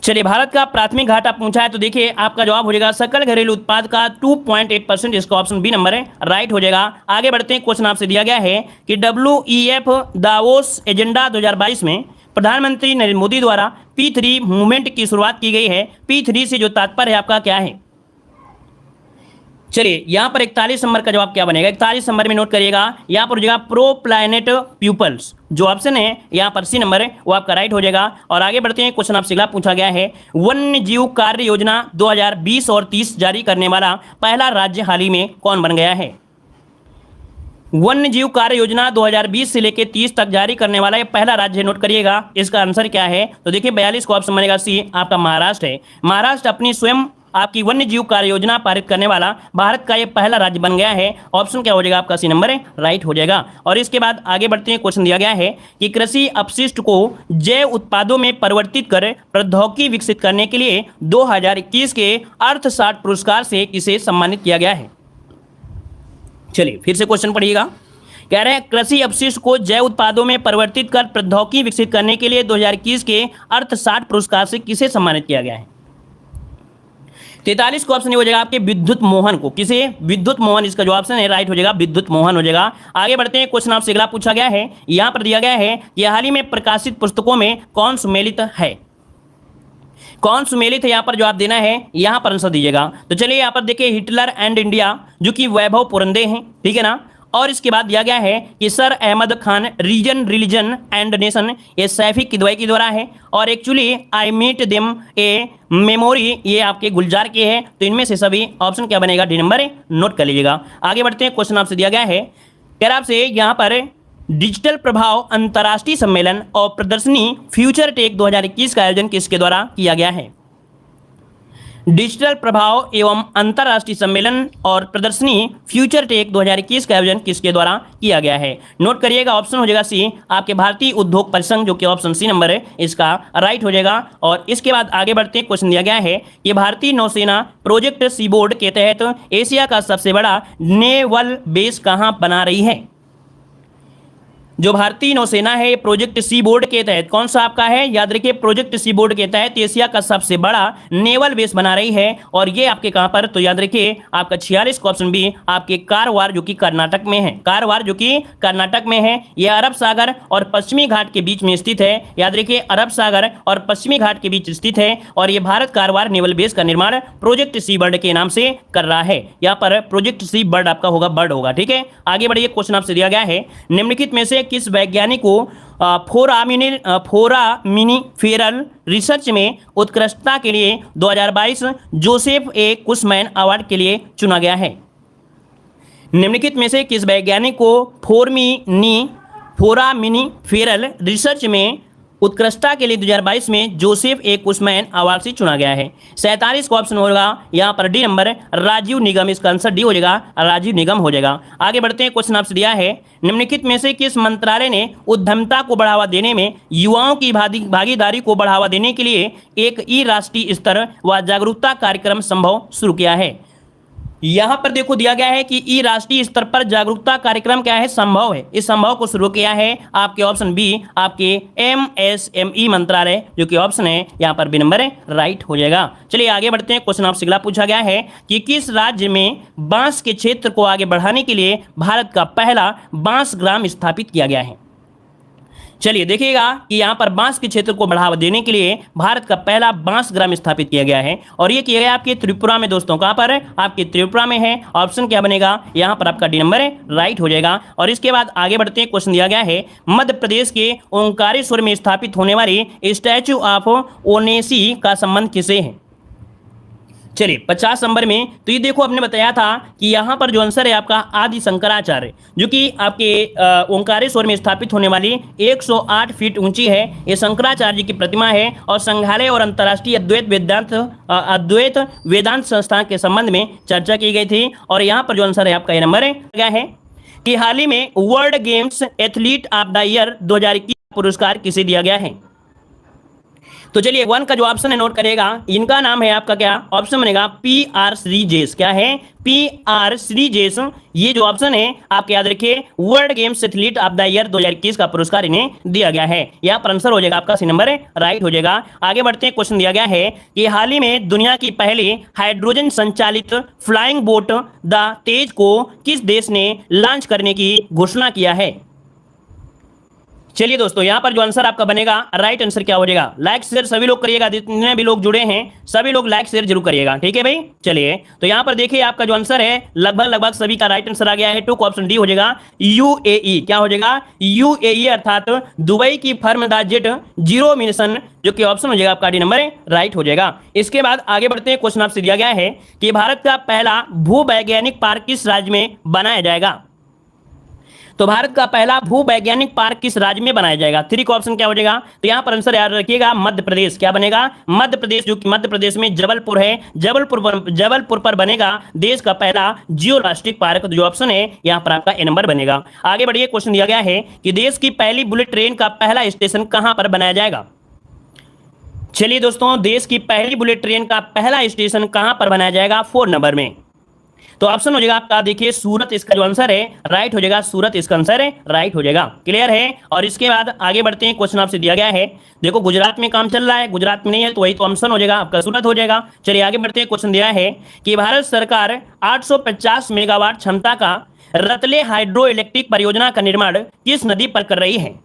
A: चलिए भारत का प्राथमिक घाटा पूछा है तो देखिए आपका जवाब हो जाएगा सकल घरेलू उत्पाद का 2.8%। इसका ऑप्शन बी नंबर है, राइट हो जाएगा। आगे बढ़ते हैं। क्वेश्चन आपसे दिया गया है कि WEF दावोस एजेंडा 2022 में प्रधानमंत्री नरेंद्र मोदी द्वारा P3 मूवमेंट की शुरुआत की गई है। P3 से जो तात्पर्य है आपका क्या है? चलिए यहाँ पर 41 नंबर का जवाब क्या बनेगा? 41 नंबर में नोट करिएगा, यहाँ पर हो जाएगा प्रो प्लैनेट पीपल्स। जो ऑप्शन है यहाँ पर सी नंबर है वो आपका राइट हो जाएगा। और आगे बढ़ते हैं। क्वेश्चन आपसे अगला पूछा गया है, वन्य जीव कार्य योजना 2020 और 30 जारी करने वाला पहला राज्य हाल ही में कौन बन गया है? वन्य जीव कार्य योजना 2020 से लेकर 30 तक जारी करने वाला ये पहला राज्य, नोट करिएगा। इसका आंसर क्या है? तो देखिए 42 को ऑप्शन बनेगा सी, आपका महाराष्ट्र है। महाराष्ट्र अपनी स्वयं आपकी वन्य जीव कार्य योजना पारित करने वाला भारत का ये पहला राज्य बन गया है। ऑप्शन क्या हो जाएगा? आपका सी नंबर है, राइट हो जाएगा। और इसके बाद आगे बढ़ते हैं। क्वेश्चन दिया गया है कि कृषि अपशिष्ट को जैव उत्पादों में परिवर्तित कर प्रौद्योगिकी विकसित करने के लिए 2021 के अर्थशास्त्र पुरस्कार से किसे सम्मानित किया गया है? चलिए फिर से क्वेश्चन पढ़िएगा। कह रहे हैं कृषि अपशिष्ट को जैव उत्पादों में परिवर्तित कर प्रौद्योगिकी विकसित करने के लिए 2021 के अर्थशास्त्र पुरस्कार से किसे सम्मानित किया गया है? 43 को ऑप्शन हो जाएगा आपके विद्युत मोहन को। किसे? विद्युत मोहन इसका जो ऑप्शन है राइट हो जाएगा, विद्युत मोहन हो जाएगा। आगे बढ़ते हैं। क्वेश्चन आपसे अगला पूछा गया है, यहां पर दिया गया है कि हाल ही में प्रकाशित पुस्तकों में कौन सुमेलित है? कौन सुमेलित है यहाँ पर जवाब देना है, यहाँ पर आंसर दीजिएगा। तो चलिए यहाँ पर देखिए हिटलर एंड इंडिया जो कि वैभव पुरंदे हैं, ठीक है ना। और इसके बाद दिया गया है कि sir Ahmad Khan reason religion and nation, ये सैफी किदवई के द्वारा है। और actually I meet them a memory, ये आपके गुलजार के हैं। तो इनमें से सभी ऑप्शन क्या बनेगा? डी नंबर है, नोट कर लीजिएगा। आगे बढ़ते हैं। क्वेश्चन आपसे दिया गया है, कह आपसे यहाँ पर डिजिटल प्रभाव अंतर्राष्ट्रीय सम्मेलन और प्रदर्शनी फ्यूचर टेक 2021 का आयोजन किसके द्वारा किया गया है? डिजिटल प्रभाव एवं अंतरराष्ट्रीय सम्मेलन और प्रदर्शनी फ्यूचर टेक 2021 का आयोजन किसके द्वारा किया गया है? नोट करिएगा, ऑप्शन हो जाएगा सी, आपके भारतीय उद्योग परिसंघ, जो कि ऑप्शन सी नंबर है इसका राइट हो जाएगा। और इसके बाद आगे बढ़ते हैं, क्वेश्चन दिया गया है कि भारतीय नौसेना प्रोजेक्ट सी बोर्ड के तहत एशिया का सबसे बड़ा नेवल बेस कहां बना रही है? जो भारतीय नौसेना है प्रोजेक्ट सी बोर्ड के तहत कौन सा आपका है, याद रखिए, प्रोजेक्ट सी बोर्ड के तहत एशिया का सबसे बड़ा नेवल बेस बना रही है। और ये आपके कहां पर, तो याद रखिए आपका 46 का ऑप्शन बी आपके कारवार, जो कि कर्नाटक में है। कारवार जो कि कर्नाटक में है, यह अरब सागर और पश्चिमी घाट के बीच में स्थित है। याद रखिए अरब सागर और पश्चिमी घाट के बीच स्थित है और यह भारत कारवार नेवल बेस का निर्माण प्रोजेक्ट सी बर्ड के नाम से कर रहा है। यहाँ पर प्रोजेक्ट सी बर्ड आपका होगा, बर्ड होगा, ठीक है। आगे बढ़िए, क्वेश्चन आपसे दिया गया है, निम्नलिखित में से किस वैज्ञानिक को फोरामिनिफेरल रिसर्च में उत्कृष्टता के लिए 2022 जोसेफ ए कुशमैन अवार्ड के लिए चुना गया है? निम्नलिखित में से किस वैज्ञानिक को फोरामिनिफेरल रिसर्च में उत्कृष्टता के लिए 2022 में जोसेफ ए कुशमैन अवार्ड से चुना गया है? 47 का ऑप्शन होगा यहाँ पर डी नंबर, राजीव निगम। इसका आंसर डी हो जाएगा, राजीव निगम हो जाएगा। आगे बढ़ते हैं, क्वेश्चन आपसे दिया है, निम्नलिखित में से किस मंत्रालय ने उद्यमिता को बढ़ावा देने में युवाओं की भागीदारी को बढ़ावा देने के लिए एक ई राष्ट्रीय स्तर व जागरूकता कार्यक्रम संभव शुरू किया है? यहां पर देखो दिया गया है कि ई राष्ट्रीय स्तर पर जागरूकता कार्यक्रम क्या है, संभव है। इस संभव को शुरू किया है आपके ऑप्शन बी, आपके MSME मंत्रालय, जो कि ऑप्शन है यहां पर बी नंबर है, राइट हो जाएगा। चलिए आगे बढ़ते हैं, क्वेश्चन आपसे अगला पूछा गया है कि किस राज्य में बांस के क्षेत्र को आगे बढ़ाने के लिए भारत का पहला बांस ग्राम स्थापित किया गया है? चलिए देखिएगा कि यहाँ पर बांस के क्षेत्र को बढ़ावा देने के लिए भारत का पहला बांस ग्राम स्थापित किया गया है और ये किया गया आपके त्रिपुरा में। दोस्तों कहाँ पर है, आपके त्रिपुरा में है। ऑप्शन क्या बनेगा यहाँ पर, आपका डी नंबर है, राइट हो जाएगा। और इसके बाद आगे बढ़ते हैं, क्वेश्चन दिया गया है, मध्य प्रदेश के ओंकारेश्वर में स्थापित होने वाली स्टैचू ऑफ ओनेसी का संबंध किसे है? चलिए 50 नंबर में, तो ये देखो आपने बताया था कि यहाँ पर जो आंसर है आपका आदि शंकराचार्य, जो कि आपके ओंकारेश्वर में स्थापित होने वाली 108 फीट ऊंची है, ये शंकराचार्य जी की प्रतिमा है। और संग्रहालय और अंतर्राष्ट्रीय अद्वैत वेदांत संस्थान के संबंध में चर्चा की गई थी। और यहाँ पर जो आंसर है आपका ये नंबर है क्या है कि हाल ही में world games athlete of the year 2021 पुरस्कार किसे दिया गया है? तो चलिए 1 का जो ऑप्शन है नोट करिएगा, इनका नाम है आपका क्या, ऑप्शन बनेगा PR श्रीजेश। क्या है, PR श्रीजेश। ये जो ऑप्शन है आपके याद रखिए, world games athlete of the year 2021 का पुरस्कार इन्हें दिया गया है। यहाँ पर आंसर हो जाएगा आपका सी नंबर है, राइट हो जाएगा। आगे बढ़ते हैं, क्वेश्चन दिया गया है कि हाल ही में दुनिया की पहली हाइड्रोजन संचालित फ्लाइंग बोट द तेज को किस देश ने लॉन्च करने की घोषणा किया है? चलिए दोस्तों यहाँ पर जो आंसर आपका बनेगा, राइट आंसर क्या हो जाएगा, लाइक शेयर सभी लोग करिएगा, जितने भी लोग जुड़े हैं सभी लोग लाइक शेयर जरूर करिएगा, ठीक है भाई। चलिए तो यहाँ पर देखिए आपका जो आंसर है लगभग सभी का राइट आंसर आ गया है। 2 का ऑप्शन डी हो जाएगा, UAE। क्या हो जाएगा, UAE अर्थात दुबई की firm the jet zero mission, जो कि ऑप्शन हो जाएगा आपका डी नंबर है, राइट हो जाएगा। इसके बाद आगे बढ़ते हैं, क्वेश्चन आपसे दिया गया है कि भारत का पहला भूवैज्ञानिक पार्क किस राज्य में बनाया जाएगा? तो भारत का पहला भूवैज्ञानिक पार्क किस राज्य में बनाया जाएगा? 3 का ऑप्शन क्या हो जाएगा, तो यहाँ पर आंसर याद रखिएगा मध्य प्रदेश। क्या बनेगा, मध्य प्रदेश, जो कि मध्य प्रदेश में जबलपुर है। जबलपुर पर बनेगा देश का पहला जियोलॉजिक पार्क, जो ऑप्शन है यहाँ पर आपका ए नंबर बनेगा। आगे बढ़िए, क्वेश्चन दिया गया है कि देश की पहली बुलेट ट्रेन का पहला स्टेशन कहां पर बनाया जाएगा? चलिए दोस्तों, देश की पहली बुलेट ट्रेन का पहला स्टेशन कहां पर बनाया जाएगा? 4 नंबर में। तो ऑप्शन हो जाएगा आपका देखिए सूरत, इसका जो आंसर है राइट हो जाएगा, सूरत इसका आंसर है, राइट हो जाएगा। क्लियर है। और इसके बाद आगे बढ़ते हैं, क्वेश्चन आपसे दिया गया है, देखो गुजरात में काम चल रहा है, गुजरात में नहीं है तो वही तो ऑप्शन हो जाएगा आपका सूरत हो जाएगा। चलिए आगे बढ़ते हैं, क्वेश्चन दिया है कि भारत सरकार 850 मेगावाट क्षमता का रतले हाइड्रो इलेक्ट्रिक परियोजना का निर्माण किस नदी पर कर रही है?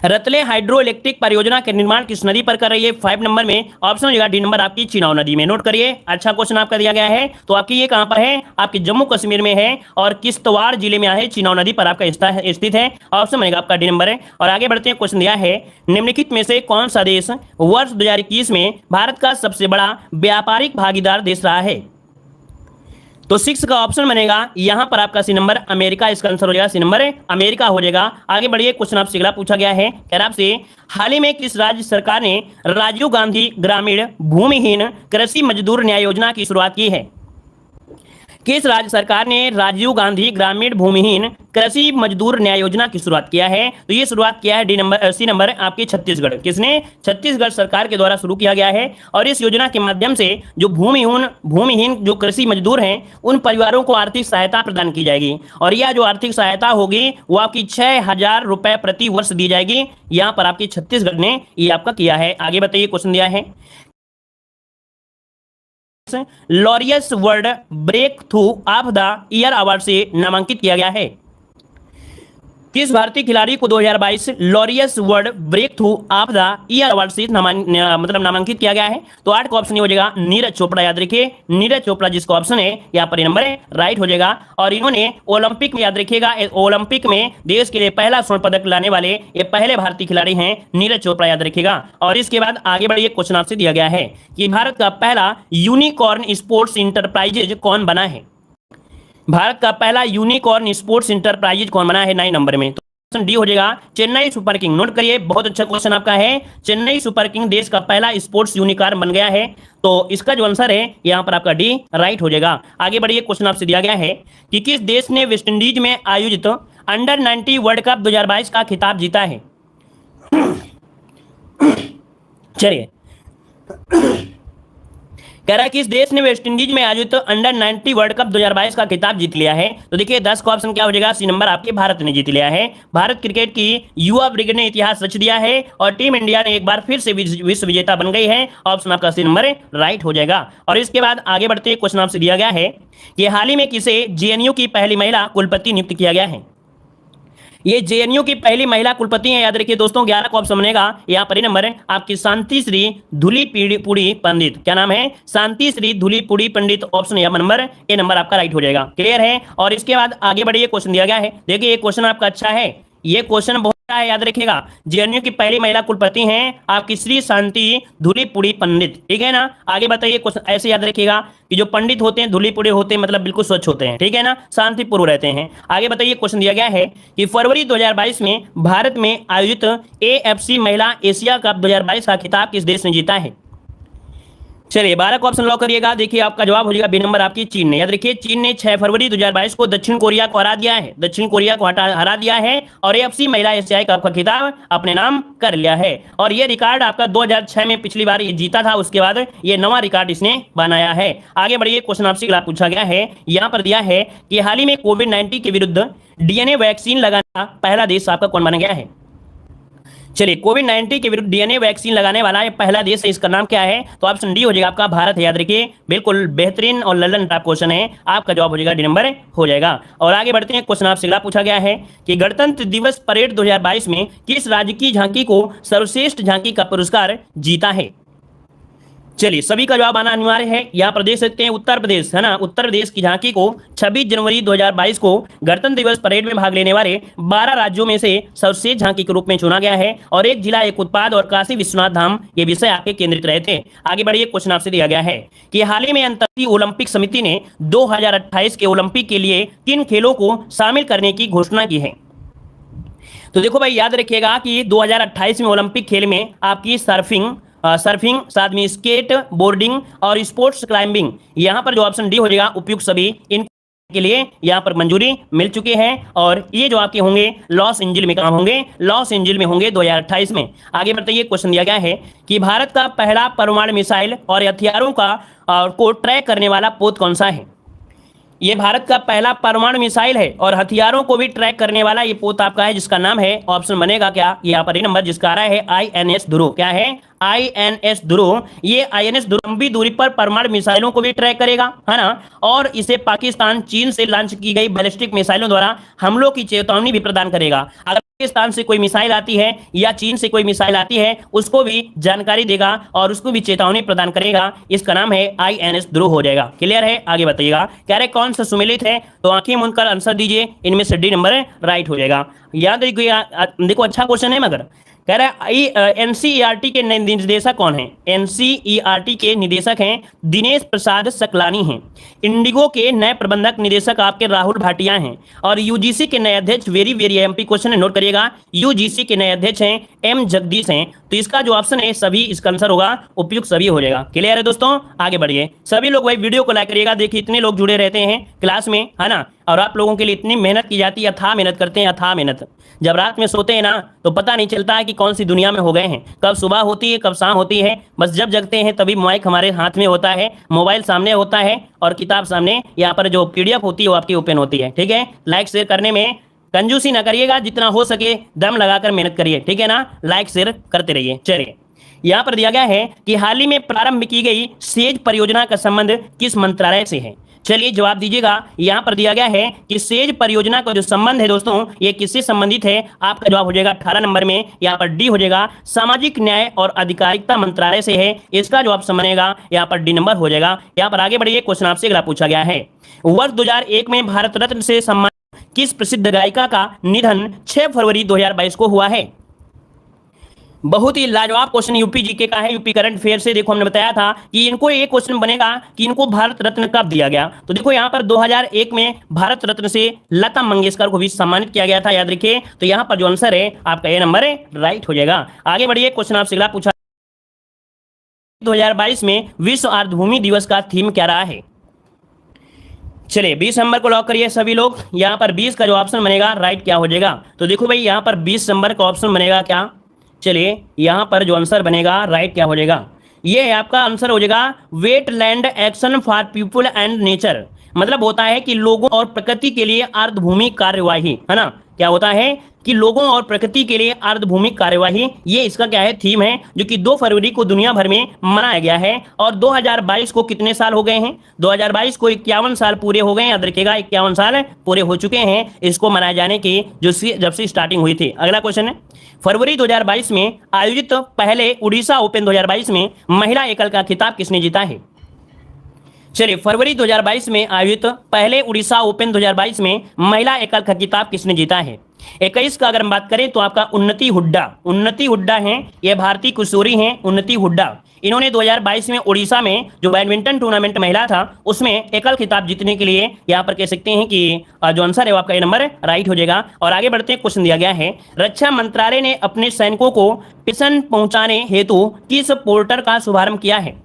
A: रतले हाइड्रो इलेक्ट्रिक परियोजना के निर्माण किस नदी पर कर रही है? 5 नंबर में ऑप्शन हो जाएगा डी नंबर आपकी चिनाव नदी में। नोट करिए, अच्छा क्वेश्चन आपका दिया गया है। तो आपकी ये कहां पर है, आपके जम्मू कश्मीर में है और किश्तवाड़ जिले में है, चिनाव नदी पर आपका स्थित है। ऑप्शन बनेगा आपका डी नंबर है। और आगे बढ़ते हैं, क्वेश्चन दिया है निम्नलिखित में से कौन सा देश वर्ष 2021 में भारत का सबसे बड़ा व्यापारिक भागीदार देश रहा है? तो 6 का ऑप्शन बनेगा यहां पर आपका सी नंबर अमेरिका, इसका आंसर हो जाएगा सी नंबर अमेरिका हो जाएगा। आगे बढ़िए, क्वेश्चन आपसे अगला पूछा गया है, कह रहा आपसे हाल ही में किस राज्य सरकार ने राजीव गांधी ग्रामीण भूमिहीन कृषि मजदूर न्याय योजना की शुरुआत की है? किस राज्य सरकार ने राजीव गांधी ग्रामीण भूमिहीन कृषि मजदूर न्याय योजना की शुरुआत किया है? तो ये शुरुआत किया है डी नंबर सी नंबर आपके छत्तीसगढ़। किसने? छत्तीसगढ़ सरकार के द्वारा शुरू किया गया है। और इस योजना के माध्यम से जो भूमिहीन जो कृषि मजदूर हैं उन परिवारों को आर्थिक सहायता प्रदान की जाएगी। और यह जो आर्थिक सहायता होगी वो आपकी 6,000 रुपए प्रति वर्ष दी जाएगी। यहाँ पर आपके छत्तीसगढ़ ने ये आपका किया है। आगे बताइए, क्वेश्चन दिया है Laureus World Breakthrough of the Year Award से नामांकित किया गया है? किस भारतीय खिलाड़ी को 2022 Laureus World Breakthrough of the Year Award से नामांकित किया गया है? तो 8 का ऑप्शन हो जाएगा नीरज चोपड़ा। याद रखिए, नीरज चोपड़ा जिसका ऑप्शन है यहाँ पर नंबर राइट हो जाएगा। और इन्होंने ओलंपिक में, याद रखिएगा, ओलंपिक में देश के लिए पहला स्वर्ण पदक लाने वाले ये पहले भारतीय खिलाड़ी हैं, नीरज चोपड़ा, याद रखिएगा। और इसके बाद आगे बढ़िए, क्वेश्चन आपसे दिया गया है कि भारत का पहला यूनिकॉर्न स्पोर्ट्स इंटरप्राइजेज कौन बना है? भारत का पहला यूनिकॉर्न स्पोर्ट्स इंटरप्राइजेज कौन बना है 9 नंबर में? तो ऑप्शन डी हो जाएगा चेन्नई सुपर किंग। नोट करिए, बहुत अच्छा क्वेश्चन आपका है। चेन्नई सुपर किंग देश का पहला स्पोर्ट्स यूनिकॉर्न बन गया है। तो इसका जो आंसर है यहाँ पर आपका डी राइट हो जाएगा। आगे बढ़िए, क्वेश्चन आपसे दिया गया है कि किस देश ने वेस्टइंडीज में आयोजित अंडर 90 वर्ल्ड कप 2022 का खिताब जीता है? चलिए, कह रहा है कि इस देश ने वेस्टइंडीज में आयोजित अंडर 90 वर्ल्ड कप 2022 का खिताब जीत लिया है। तो देखिए 10 का ऑप्शन क्या हो जाएगा? सी नंबर आपके भारत ने जीत लिया है। भारत क्रिकेट की युवा ब्रिगेड ने इतिहास रच दिया है और टीम इंडिया ने एक बार फिर से विश्व विजेता बन गई है। ऑप्शन आपका सी नंबर राइट हो जाएगा। और इसके बाद आगे बढ़ते क्वेश्चन आपसे दिया गया है कि हाल ही में किसे जेएनयू की पहली महिला कुलपति नियुक्त किया गया है? ये जेएनयू की पहली महिला कुलपति है। याद रखिए दोस्तों, 11 का ऑप्शन बनेगा यहाँ पर नंबर आपकी शांति श्री धूलीपुड़ी पंडित। क्या नाम है? शांति श्री धूलीपुड़ी पंडित। ऑप्शन या नंबर ए नंबर आपका राइट हो जाएगा। क्लियर है? और इसके बाद आगे बढ़िए, क्वेश्चन दिया गया है। देखिए ये क्वेश्चन आपका अच्छा है, ये क्वेश्चन बहुत अच्छा है, याद रखिएगा। जेएनयू की पहली महिला कुलपति हैं आपकी श्री शांति धूलीपुड़ी पंडित। ठीक है ना? आगे बताइए, क्वेश्चन ऐसे याद रखिएगा कि जो पंडित होते हैं धूलीपुड़ी होते हैं, मतलब बिल्कुल स्वच्छ होते हैं। ठीक है ना? शांतिपूर्व रहते हैं। आगे बताइए, क्वेश्चन दिया गया है कि फरवरी 2022 में भारत में आयोजित एएफसी महिला एशिया कप 2022 का खिताब किस देश ने जीता है? चलिए 12 का ऑप्शन लॉक करिएगा। देखिए आपका जवाब हो जाएगा बी नंबर आपकी चीन ने। याद रखिए, चीन ने 6 फरवरी 2022 को दक्षिण कोरिया को हरा दिया है। दक्षिण कोरिया को हरा दिया है और एएफसी महिला एशियाई कप का खिताब अपने नाम कर लिया है। और ये रिकॉर्ड आपका 2006 में पिछली बार ये जीता था, उसके बाद ये नवा रिकॉर्ड इसने बनाया है। आगे बढ़िए, क्वेश्चन आपसे अगला पूछा गया है। यहाँ पर दिया है कि हाल ही में कोविड-19 के विरुद्ध डीएनए वैक्सीन लगाना पहला देश आपका कौन बना गया है? चलिए, कोविड-19 के विरुद्ध डीएनए वैक्सीन लगाने वाला ये पहला देश है, इसका नाम क्या है? तो ऑप्शन डी हो जाएगा आपका भारत है। याद रखिए, बिल्कुल बेहतरीन और ललन टाइप क्वेश्चन है, आपका जवाब हो जाएगा डी नंबर हो जाएगा। और आगे बढ़ते हैं, क्वेश्चन आपसे अगला पूछा गया है कि गणतंत्र दिवस परेड 2022 में किस राज्य की झांकी को सर्वश्रेष्ठ झांकी का पुरस्कार जीता है? चलिए, सभी का जवाब आना अनिवार्य है। यहाँ पर देख सकते हैं उत्तर प्रदेश है ना, उत्तर प्रदेश की झांकी को 26 जनवरी 2022 को गणतंत्र दिवस परेड में भाग लेने वाले 12 राज्यों में से सर्वश्रेष्ठ झांकी के रूप में चुना गया है। और एक जिला एक उत्पाद और काशी विश्वनाथ धाम ये विषय आपके केंद्रित रहे थे। आगे बढ़िए, क्वेश्चन आपसे दिया गया है कि हाल ही में अंतर्राष्ट्रीय ओलंपिक समिति ने 2028 के ओलंपिक के लिए किन खेलों को शामिल करने की घोषणा की है? तो देखो भाई, याद रखिएगा कि 2028 में ओलंपिक खेल में आपकी सर्फिंग साथ में स्केट बोर्डिंग और स्पोर्ट्स क्लाइंबिंग, यहां पर जो ऑप्शन डी हो जाएगा उपयुक्त सभी इन के लिए यहां पर मंजूरी मिल चुके हैं। और ये जो आपके होंगे लॉस एंजिल में काम होंगे, लॉस एंजिल में होंगे 2028 में। आगे बढ़ते ये क्वेश्चन दिया गया है कि भारत का पहला परमाणु मिसाइल और हथियारों को ट्रैक करने वाला पोत कौन सा है? ये भारत का पहला परमाणु मिसाइल है और हथियारों को भी ट्रैक करने वाला ये पोत आपका है, जिसका नाम है, ऑप्शन बनेगा क्या यहाँ पर नंबर जिसका आ रहा है INS ध्रुव। क्या है? INS ध्रुव। ये INS ध्रुव लंबी दूरी पर परमाणु मिसाइलों को भी ट्रैक करेगा, है ना? और इसे पाकिस्तान चीन से लॉन्च की गई बैलिस्टिक मिसाइलों द्वारा हमलों की चेतावनी भी प्रदान करेगा। अगर पाकिस्तान से कोई मिसाइल आती है या चीन से कोई मिसाइल आती है उसको भी जानकारी देगा और उसको भी चेतावनी प्रदान करेगा। इसका नाम है INS ध्रुव हो जाएगा। क्लियर है? आगे बताइएगा, कह रहे कौन सा सुमेलित है? तो आंखें मूंदकर आंसर दीजिए, इनमें से डी नंबर राइट हो जाएगा। याद रखिए, देखो अच्छा क्वेश्चन है, मगर कह रहा है एनसीईआरटी के निर्देशक कौन है? एनसीईआरटी के निदेशक हैं दिनेश प्रसाद सकलानी हैं। इंडिगो के नए प्रबंधक निदेशक आपके राहुल भाटिया हैं। और यूजीसी के नए अध्यक्ष, वेरी वेरी एमपी क्वेश्चन है, नोट करिएगा, यूजीसी के नए अध्यक्ष हैं एम जगदीश हैं। तो इसका जो ऑप्शन है सभी, इसका आंसर होगा उपयुक्त सभी हो जाएगा। क्लियर है दोस्तों? आगे बढ़िए, सभी लोग भाई वीडियो को लाइक करिएगा। देखिए इतने लोग जुड़े रहते हैं क्लास में, है ना, और आप लोगों के लिए इतनी मेहनत की जाती है, अथाह मेहनत करते हैं, अथाह मेहनत। जब रात में सोते हैं ना तो पता नहीं चलता है कि कौन सी दुनिया में हो गए हैं, कब सुबह होती है कब शाम होती है। बस जब जगते हैं तभी माइक हमारे हाथ में होता है, मोबाइल सामने होता है और किताब सामने, यहाँ पर जो पीडीएफ होती है वो आपकी ओपन होती है। ठीक है, लाइक शेयर करने में कंजूसी ना करिएगा, जितना हो सके दम लगाकर मेहनत करिए। ठीक है ना, लाइक शेयर करते रहिए। चलिए, यहाँ पर दिया गया है कि हाल ही में प्रारंभ की गई सेज परियोजना का संबंध किस मंत्रालय से है? चलिए जवाब दीजिएगा। यहाँ पर दिया गया है कि सेज परियोजना का जो संबंध है दोस्तों, ये किससे संबंधित है? आपका जवाब हो जाएगा 18 नंबर में, यहाँ पर डी हो जाएगा, सामाजिक न्याय और अधिकारिता मंत्रालय से है। इसका जो ऑप्शन बनेगा यहाँ पर डी नंबर हो जाएगा। यहाँ पर आगे बढ़िए, क्वेश्चन आपसे अगला पूछा गया है, वर्ष 2001 में भारत रत्न से सम्मानित किस प्रसिद्ध गायिका का निधन 6 फरवरी 2022 को हुआ है? बहुत ही लाजवाब क्वेश्चन यूपी जीके का है, यूपी करंट अफेयर से। देखो हमने बताया था कि इनको एक क्वेश्चन बनेगा कि इनको भारत रत्न कब दिया गया। तो देखो यहाँ पर 2001 में भारत रत्न से लता मंगेशकर को भी सम्मानित किया गया था, याद रखिए। तो यहाँ पर जो आंसर है आपका ए नंबर है, राइट हो जाएगा। आगे बढ़िए, क्वेश्चन आपसे अगला पूछा, 2022 में विश्व आर्द्रभूमि दिवस का थीम क्या रहा है? चलिए 20 नंबर को लॉक करिए सभी लोग। यहाँ पर 20 का जो ऑप्शन बनेगा राइट क्या हो जाएगा? तो देखो भाई यहाँ पर 20 नंबर का ऑप्शन बनेगा क्या? चलिए यहाँ पर जो आंसर बनेगा राइट क्या हो जाएगा? ये है आपका आंसर हो जाएगा wetland action for people and nature. मतलब होता है कि लोगों और प्रकृति के लिए अर्धभूमि कार्यवाही, है ना। क्या होता है कि लोगों और प्रकृति के लिए अर्धभूमि कार्यवाही, ये इसका क्या है, थीम है, जो कि 2 फरवरी को दुनिया भर में मनाया गया है। और 2022 को कितने साल हो गए हैं? 2022 को 51 साल पूरे हो गए हैं, याद रखिएगा 51 साल पूरे हो चुके हैं इसको मनाए जाने की, जो जब से स्टार्टिंग हुई थी। अगला क्वेश्चन है, फरवरी 2022 में आयोजित पहले उड़ीसा ओपन 2022 में महिला एकल का खिताब किसने जीता है? चलिए, फरवरी 2022 में आयोजित पहले उड़ीसा ओपन 2022 में महिला एकल का खिताब किसने जीता है? 21 का अगर हम बात करें तो आपका उन्नति हुड्डा हैं, ये भारतीय किशोरी हैं उन्नति हुड्डा। इन्होंने 2022 में उड़ीसा में जो बैडमिंटन टूर्नामेंट महिला था उसमें एकल खिताब जीतने के लिए यहाँ पर कह सकते हैं कि जो आंसर है वो आपका ए नंबर राइट हो जाएगा। और आगे बढ़ते हैं, क्वेश्चन दिया गया है, रक्षा मंत्रालय ने अपने सैनिकों को पेंशन पहुंचाने हेतु किस पोर्टल का शुभारंभ किया है?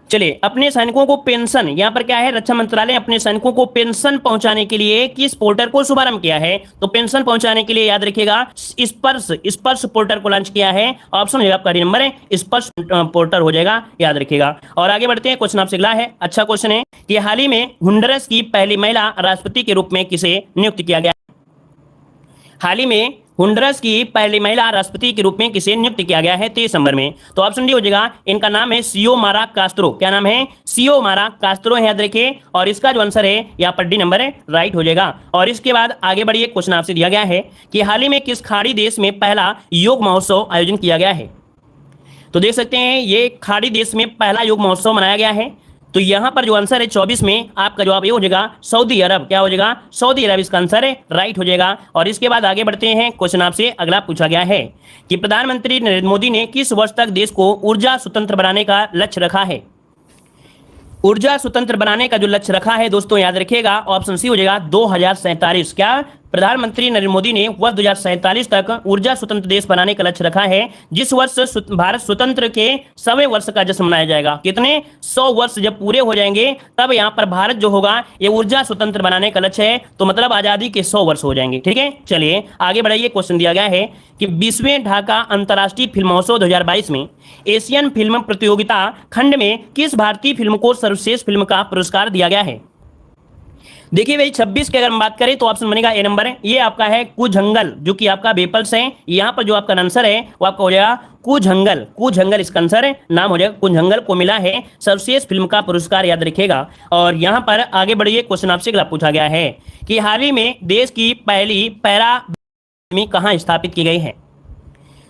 A: चलिए, अपने सैनिकों को पेंशन, यहाँ पर क्या है, रक्षा मंत्रालय अपने सैनिकों को पेंशन पहुंचाने के लिए किस पोर्टल को शुभारंभ किया है? तो पेंशन पहुंचाने के लिए याद रखिएगा स्पर्श पोर्टल को लॉन्च किया है। ऑप्शन है आपका डी नंबर है, स्पर्श पोर्टल हो जाएगा, याद रखिएगा। और आगे बढ़ते हैं, क्वेश्चन आपसे अगला है, अच्छा क्वेश्चन है कि हाल ही में होंडुरास की पहली महिला राष्ट्रपति के रूप में किसे नियुक्त किया गया? हाल ही में होंडुरास की पहली महिला राष्ट्रपति के रूप में किसे नियुक्त किया गया है 23 नंबर में? तो ऑप्शन डी हो जाएगा, इनका नाम है सियोमारा कास्त्रो। क्या नाम है? सियोमारा कास्त्रो है, याद रखिए। और इसका जो आंसर है यहाँ पर डी नंबर है, राइट हो जाएगा। और इसके बाद आगे बढ़िए, क्वेश्चन आपसे दिया गया है कि हाल ही में किस खाड़ी देश में पहला योग महोत्सव आयोजन किया गया है? तो देख सकते हैं ये खाड़ी देश में पहला योग महोत्सव मनाया गया है। तो यहां पर जो आंसर है 24 में, आपका जवाब ये हो जाएगा सऊदी अरब। क्या हो जाएगा? सऊदी अरब इसका आंसर है, राइट हो जाएगा। और इसके बाद आगे बढ़ते हैं, क्वेश्चन आपसे अगला पूछा गया है कि प्रधानमंत्री नरेंद्र मोदी ने किस वर्ष तक देश को ऊर्जा स्वतंत्र बनाने का लक्ष्य रखा है? ऊर्जा स्वतंत्र बनाने का जो लक्ष्य रखा है दोस्तों, याद रखिएगा, ऑप्शन सी हो जाएगा 2047। क्या प्रधानमंत्री नरेंद्र मोदी ने वर्ष 2047 तक ऊर्जा स्वतंत्र देश बनाने का लक्ष्य रखा है, जिस वर्ष भारत स्वतंत्र के 100वें वर्ष का जश्न मनाया जाएगा। कितने? 100 वर्ष जब पूरे हो जाएंगे तब यहाँ पर भारत जो होगा ये ऊर्जा स्वतंत्र बनाने का लक्ष्य है। तो मतलब आजादी के 100 वर्ष हो जाएंगे। ठीक है, चलिए आगे बढ़ाइए। क्वेश्चन दिया गया है कि 20वें ढाका अंतर्राष्ट्रीय फिल्म महोत्सव 2022 में एशियन फिल्म प्रतियोगिता खंड में किस भारतीय फिल्म को सर्वश्रेष्ठ फिल्म का पुरस्कार दिया गया है? देखिए भाई 26 की अगर हम बात करें तो ऑप्शन बनेगा ए नंबर है, ये आपका है कुझंगल, जो कि आपका वेपल्स है। यहाँ पर जो आपका आंसर है वो आपका हो जाएगा कुझंगल इसका आंसर है, नाम हो जाएगा कुझंगल को मिला है सर्वश्रेष्ठ फिल्म का पुरस्कार, याद रखिएगा। और यहाँ पर आगे बढ़िए, क्वेश्चन आपसे अगला पूछा गया है कि हाल ही में देश की पहली पैरा अकादमी कहाँ स्थापित की गई है?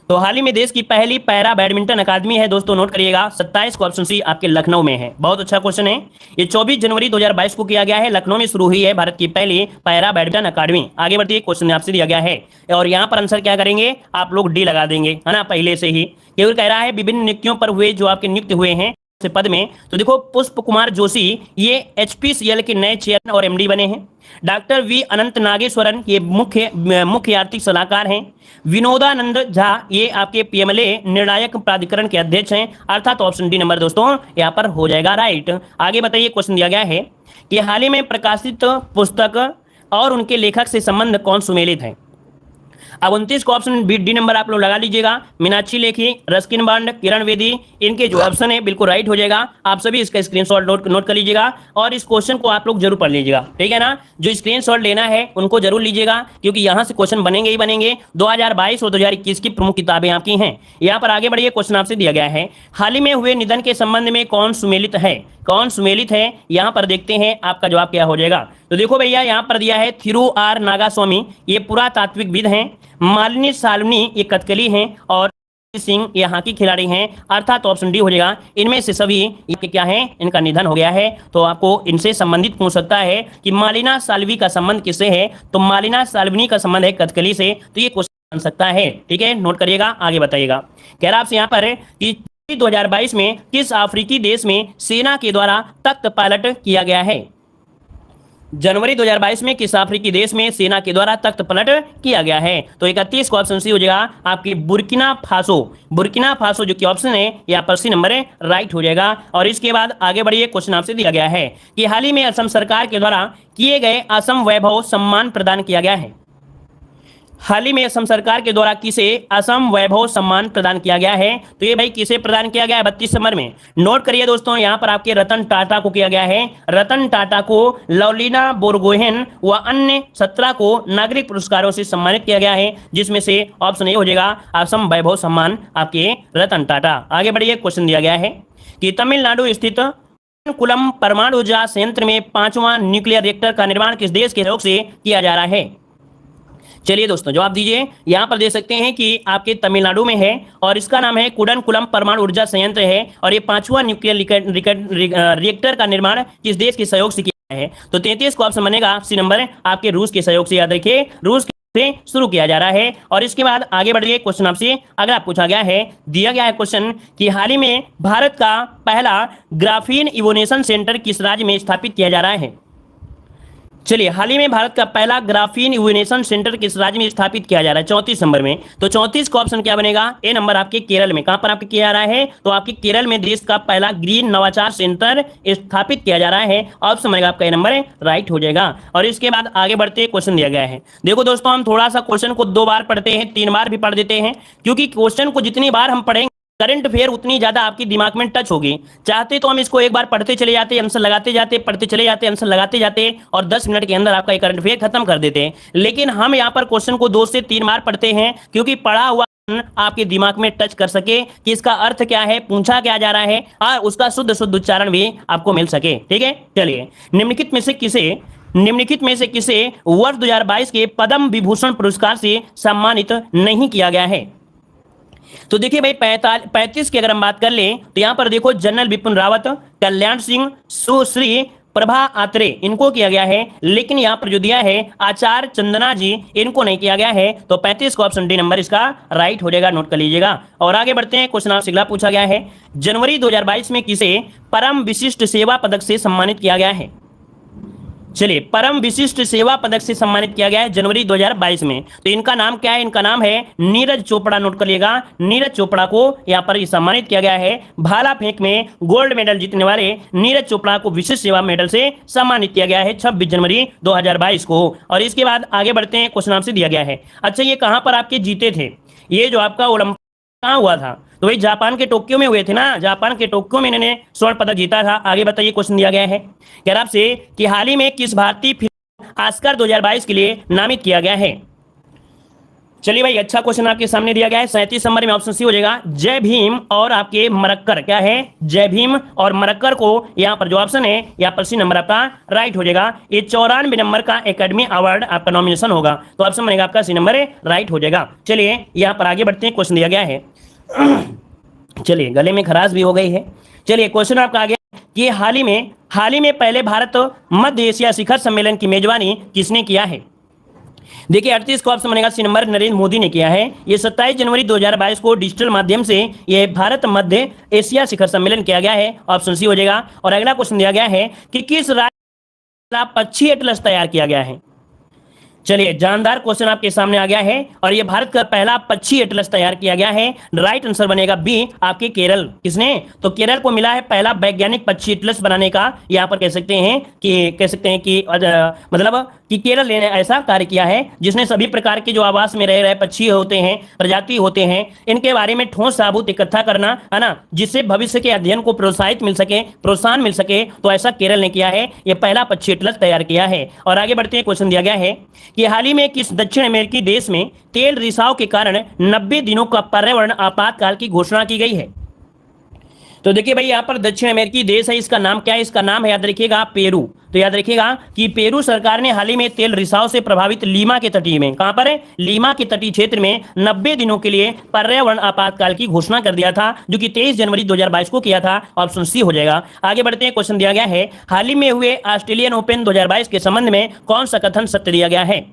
A: तो हाल ही में देश की पहली पैरा बैडमिंटन अकादमी है दोस्तों, नोट करिएगा 27 को ऑप्शन सी आपके लखनऊ में है। बहुत अच्छा क्वेश्चन है। ये 24 जनवरी 2022 को किया गया है, लखनऊ में शुरू हुई है भारत की पहली पैरा बैडमिंटन अकादमी। आगे बढ़ती है, क्वेश्चन आपसे दिया गया है और यहाँ पर आंसर क्या करेंगे आप लोग, डी लगा देंगे, है ना, पहले से ही। केवल कह रहा है विभिन्न नियुक्तियों पर हुए जो आपके नियुक्त हुए हैं से पद में, तो देखो पुष्प कुमार जोशी ये एचपीसीएल के नए चेयरमैन और एमडी बने हैं। डॉक्टर वी अनंत नागेश्वरन ये मुख्य आर्थिक सलाहकार हैं। विनोदानंद झा ये आपके पीएमएलए निर्णायक प्राधिकरण के अध्यक्ष हैं, अर्थात ऑप्शन डी नंबर दोस्तों यहाँ पर हो जाएगा राइट। आगे बताइए, क्वेश्चन दिया गया है कि हाल ही में प्रकाशित पुस्तक और उनके लेखक से संबंध कौन सुमेलित है। अब 29 को ऑप्शन बी डी नंबर आप लोग लगा लीजिएगा। मीनाक्षी लेखी, रस्किन बांड, किरण बेदी, इनके जो ऑप्शन है बिल्कुल राइट हो जाएगा। आप सभी इसका स्क्रीनशॉट नोट कर लीजिएगा और इस क्वेश्चन को आप लोग जरूर पढ़ लीजिएगा, ठीक है ना। जो स्क्रीनशॉट लेना है उनको जरूर लीजिएगा क्योंकि यहाँ से क्वेश्चन बनेंगे ही बनेंगे। 2022 और 2021 की प्रमुख किताबें आपकी हैं। यहाँ पर आगे बढ़िए, क्वेश्चन आपसे दिया गया है हाल ही में हुए निधन के संबंध में कौन सुमेलित है, कौन सुमेलित है, यहाँ पर देखते हैं आपका जवाब क्या हो जाएगा। तो देखो भैया यहाँ पर दिया है थिरु आर नागास्वामी ये पुरातात्विकविद हैं, मालिनी साल्वनी ये कथकली हैं और सिंह ये हॉकी खिलाड़ी हैं, अर्थात ऑप्शन डी हो जाएगा। इनमें से सभी ये क्या है, इनका निधन हो गया है। तो आपको इनसे संबंधित पूछ सकता है कि मालिना साल्वी का संबंध किससे है, तो मालिना साल्वनी का संबंध है कथकली से। तो ये क्वेश्चन बन सकता है, ठीक है, नोट करिएगा। आगे बताइएगा, कह रहा आपसे यहाँ पर कि 2022 में किस अफ्रीकी देश में सेना के द्वारा तख्त पलट किया गया है। जनवरी 2022 में किस अफ्रीकी देश में सेना के द्वारा तख्त पलट किया गया है, तो 31 को ऑप्शन सी हो जाएगा आपकी बुर्किना फासो। बुर्किना फासो जो कि ऑप्शन है यहाँ पर सी नंबर राइट हो जाएगा। और इसके बाद आगे बढ़िए, क्वेश्चन आपसे दिया गया है कि हाल ही में असम सरकार के द्वारा किए गए असम वैभव सम्मान प्रदान किया गया है। हाल ही में असम सरकार के द्वारा किसे असम वैभव सम्मान प्रदान किया गया है, तो ये भाई किसे प्रदान किया गया है 32 सितंबर में। नोट करिए दोस्तों, यहाँ पर आपके रतन टाटा को किया गया है। रतन टाटा को लवलीना बोरगोहेन व अन्य 17 को नागरिक पुरस्कारों से सम्मानित किया गया है, जिसमें से ऑप्शन ए हो जाएगा असम वैभव सम्मान आपके रतन टाटा। आगे बढ़िए, क्वेश्चन दिया गया है कि तमिलनाडु स्थित कुलम परमाणु ऊर्जा संयंत्र में 5वां न्यूक्लियर रिएक्टर का निर्माण किस देश के सहयोग से किया जा रहा है। चलिए दोस्तों जवाब दीजिए। यहाँ पर दे सकते हैं कि आपके तमिलनाडु में है और इसका नाम है कुडनकुलम परमाणु ऊर्जा संयंत्र है और ये 5वां न्यूक्लियर रिएक्टर का निर्माण किस देश के सहयोग से किया है। तो 33 को ऑप्शन बनेगा सी नंबर आपके रूस के सहयोग से। याद रखिए रूस से शुरू किया जा रहा है। और इसके बाद आगे बढ़िए, क्वेश्चन आपसे अगर पूछा गया है, दिया गया है क्वेश्चन कि हाल ही में भारत का पहला ग्राफीन इवोनेशन सेंटर किस राज्य में स्थापित किया जा रहा है। चलिए, हाल ही में भारत का पहला ग्राफीन इवोनेशन सेंटर किस राज्य में स्थापित किया जा रहा है 34 नंबर में। तो 34 का ऑप्शन क्या बनेगा, ए नंबर आपके केरल में। कहां पर आपके किया जा रहा है, तो आपके केरल में देश का पहला ग्रीन नवाचार सेंटर स्थापित किया जा रहा है। ऑप्शन बनेगा आपका ए नंबर राइट हो जाएगा। और इसके बाद आगे बढ़ते क्वेश्चन दिया गया है। देखो दोस्तों, हम थोड़ा सा क्वेश्चन को 2 बार पढ़ते हैं, 3 बार भी पढ़ देते हैं, क्योंकि क्वेश्चन को जितनी बार हम पढ़ेंगे करंट अफेयर उतनी ज्यादा आपकी दिमाग में टच होगी। चाहते तो हम इसको एक बार पढ़ते चले जाते, आंसर लगाते जाते, पढ़ते चले जाते, आंसर लगाते जाते और 10 मिनट के अंदर आपका ये करंट अफेयर खत्म कर देते हैं। लेकिन हम यहाँ पर क्वेश्चन को 2 से 3 बार पढ़ते हैं, क्योंकि पढ़ा हुआ आपके दिमाग में टच कर सके कि इसका अर्थ क्या है, पूछा क्या जा रहा है और उसका शुद्ध उच्चारण भी आपको मिल सके। ठीक है, चलिए, निम्नलिखित में से किसे वर्ष 2022 के पद्म विभूषण पुरस्कार से सम्मानित नहीं किया गया है। तो देखिए भाई 35 की अगर हम बात कर लें तो यहां पर देखो जनरल बिपिन रावत, कल्याण सिंह, सुश्री प्रभा आत्रे इनको किया गया है, लेकिन यहां पर जो दिया है आचार्य चंदना जी इनको नहीं किया गया है। तो 35 का ऑप्शन डी नंबर इसका राइट हो जाएगा, नोट कर लीजिएगा। और आगे बढ़ते हैं, क्वेश्चन आपसे अगला पूछा गया है, जनवरी 2022 में किसे परम विशिष्ट सेवा पदक से सम्मानित किया गया है। चलिए, परम विशिष्ट सेवा पदक से सम्मानित किया गया है जनवरी 2022 में। तो इनका नाम क्या है, इनका नाम है नीरज चोपड़ा। नोट करिएगा, नीरज चोपड़ा को यहाँ पर सम्मानित किया गया है। भाला फेंक में गोल्ड मेडल जीतने वाले नीरज चोपड़ा को विशिष्ट सेवा मेडल से सम्मानित किया गया है 26 जनवरी 2022 को। और इसके बाद आगे बढ़ते हैं, क्वेश्चन आपसे दिया गया है, अच्छा ये कहाँ पर आपके जीते थे, ये जो आपका ओलंपिक कहाँ हुआ था, तो भाई जापान के टोक्यो में हुए थे ना, जापान के टोक्यो में इन्होंने स्वर्ण पदक जीता था। आगे बताइए, क्वेश्चन दिया गया है कह रहा आपसे कि हाल ही में किस भारतीय फिल्म ऑस्कर 2022 के लिए नामित किया गया है। चलिए भाई, अच्छा क्वेश्चन आपके सामने दिया गया है 37 नंबर में, ऑप्शन सी हो जाएगा जय भीम और आपके मरक्कर। क्या है? जय भीम और मरक्कर को यहाँ पर जो ऑप्शन है यहाँ पर सी नंबर आपका राइट हो जाएगा। ये 94 नंबर का एकेडमी अवार्ड आपका नॉमिनेशन होगा, तो ऑप्शन बनेगा आपका सी नंबर राइट हो जाएगा। चलिए यहाँ पर आगे बढ़ते हैं, क्वेश्चन दिया गया है। चलिए, गले में खराश भी हो गई है। चलिए, क्वेश्चन आपका आ गया कि हाल ही में पहले भारत मध्य एशिया शिखर सम्मेलन की मेजबानी किसने किया है? देखिए 38 को ऑप्शन बनेगा सी नंबर नरेंद्र मोदी ने किया है। ये 27 जनवरी 2022 को डिजिटल माध्यम से ये भारत मध्य एशिया शिखर सम्मेलन किया गया है, ऑप्शन सी हो जाएगा। और अगला क्वेश्चन दिया गया है कि किस राज्य का पक्षी एटलस तैयार किया गया है? चलिए, जानदार क्वेश्चन आपके सामने आ गया है और ये भारत का पहला पक्षी एटलस तैयार किया गया है। राइट आंसर बनेगा बी, आपके केरल। किसने? तो केरल को मिला है पहला वैज्ञानिक पक्षी एटलस बनाने का। यहाँ पर कह सकते हैं कि मतलब कि केरल ने ऐसा कार्य किया है जिसने सभी प्रकार के जो आवास में रह रहे पक्षी होते हैं, प्रजाति होते हैं, इनके बारे में ठोस सबूत इकट्ठा करना है ना, जिससे भविष्य के अध्ययन को प्रोत्साहन मिल सके, तो ऐसा केरल ने किया है। यह पहला पक्षी एटलस तैयार किया है। और आगे बढ़ते हैं, क्वेश्चन दिया गया है कि हाल ही में किस दक्षिण अमेरिकी देश में तेल रिसाव के कारण 90 दिनों का पर्यावरण आपातकाल की घोषणा की गई है? तो देखिए भाई, यहाँ पर दक्षिण अमेरिकी देश है, इसका नाम क्या है? इसका नाम है, याद रखिएगा, पेरू। तो याद रखिएगा कि पेरू सरकार ने हाल ही में तेल रिसाव से प्रभावित लीमा के तटीय में, कहां पर है? लीमा के तटीय क्षेत्र में 90 दिनों के लिए पर्यावरण आपातकाल की घोषणा कर दिया था, जो कि 23 जनवरी 2022 को किया था, ऑप्शन सी हो जाएगा। आगे बढ़ते हैं, क्वेश्चन दिया गया है हाल ही में हुए ऑस्ट्रेलियन ओपन 2022 के संबंध में कौन सा कथन सत्य दिया गया है?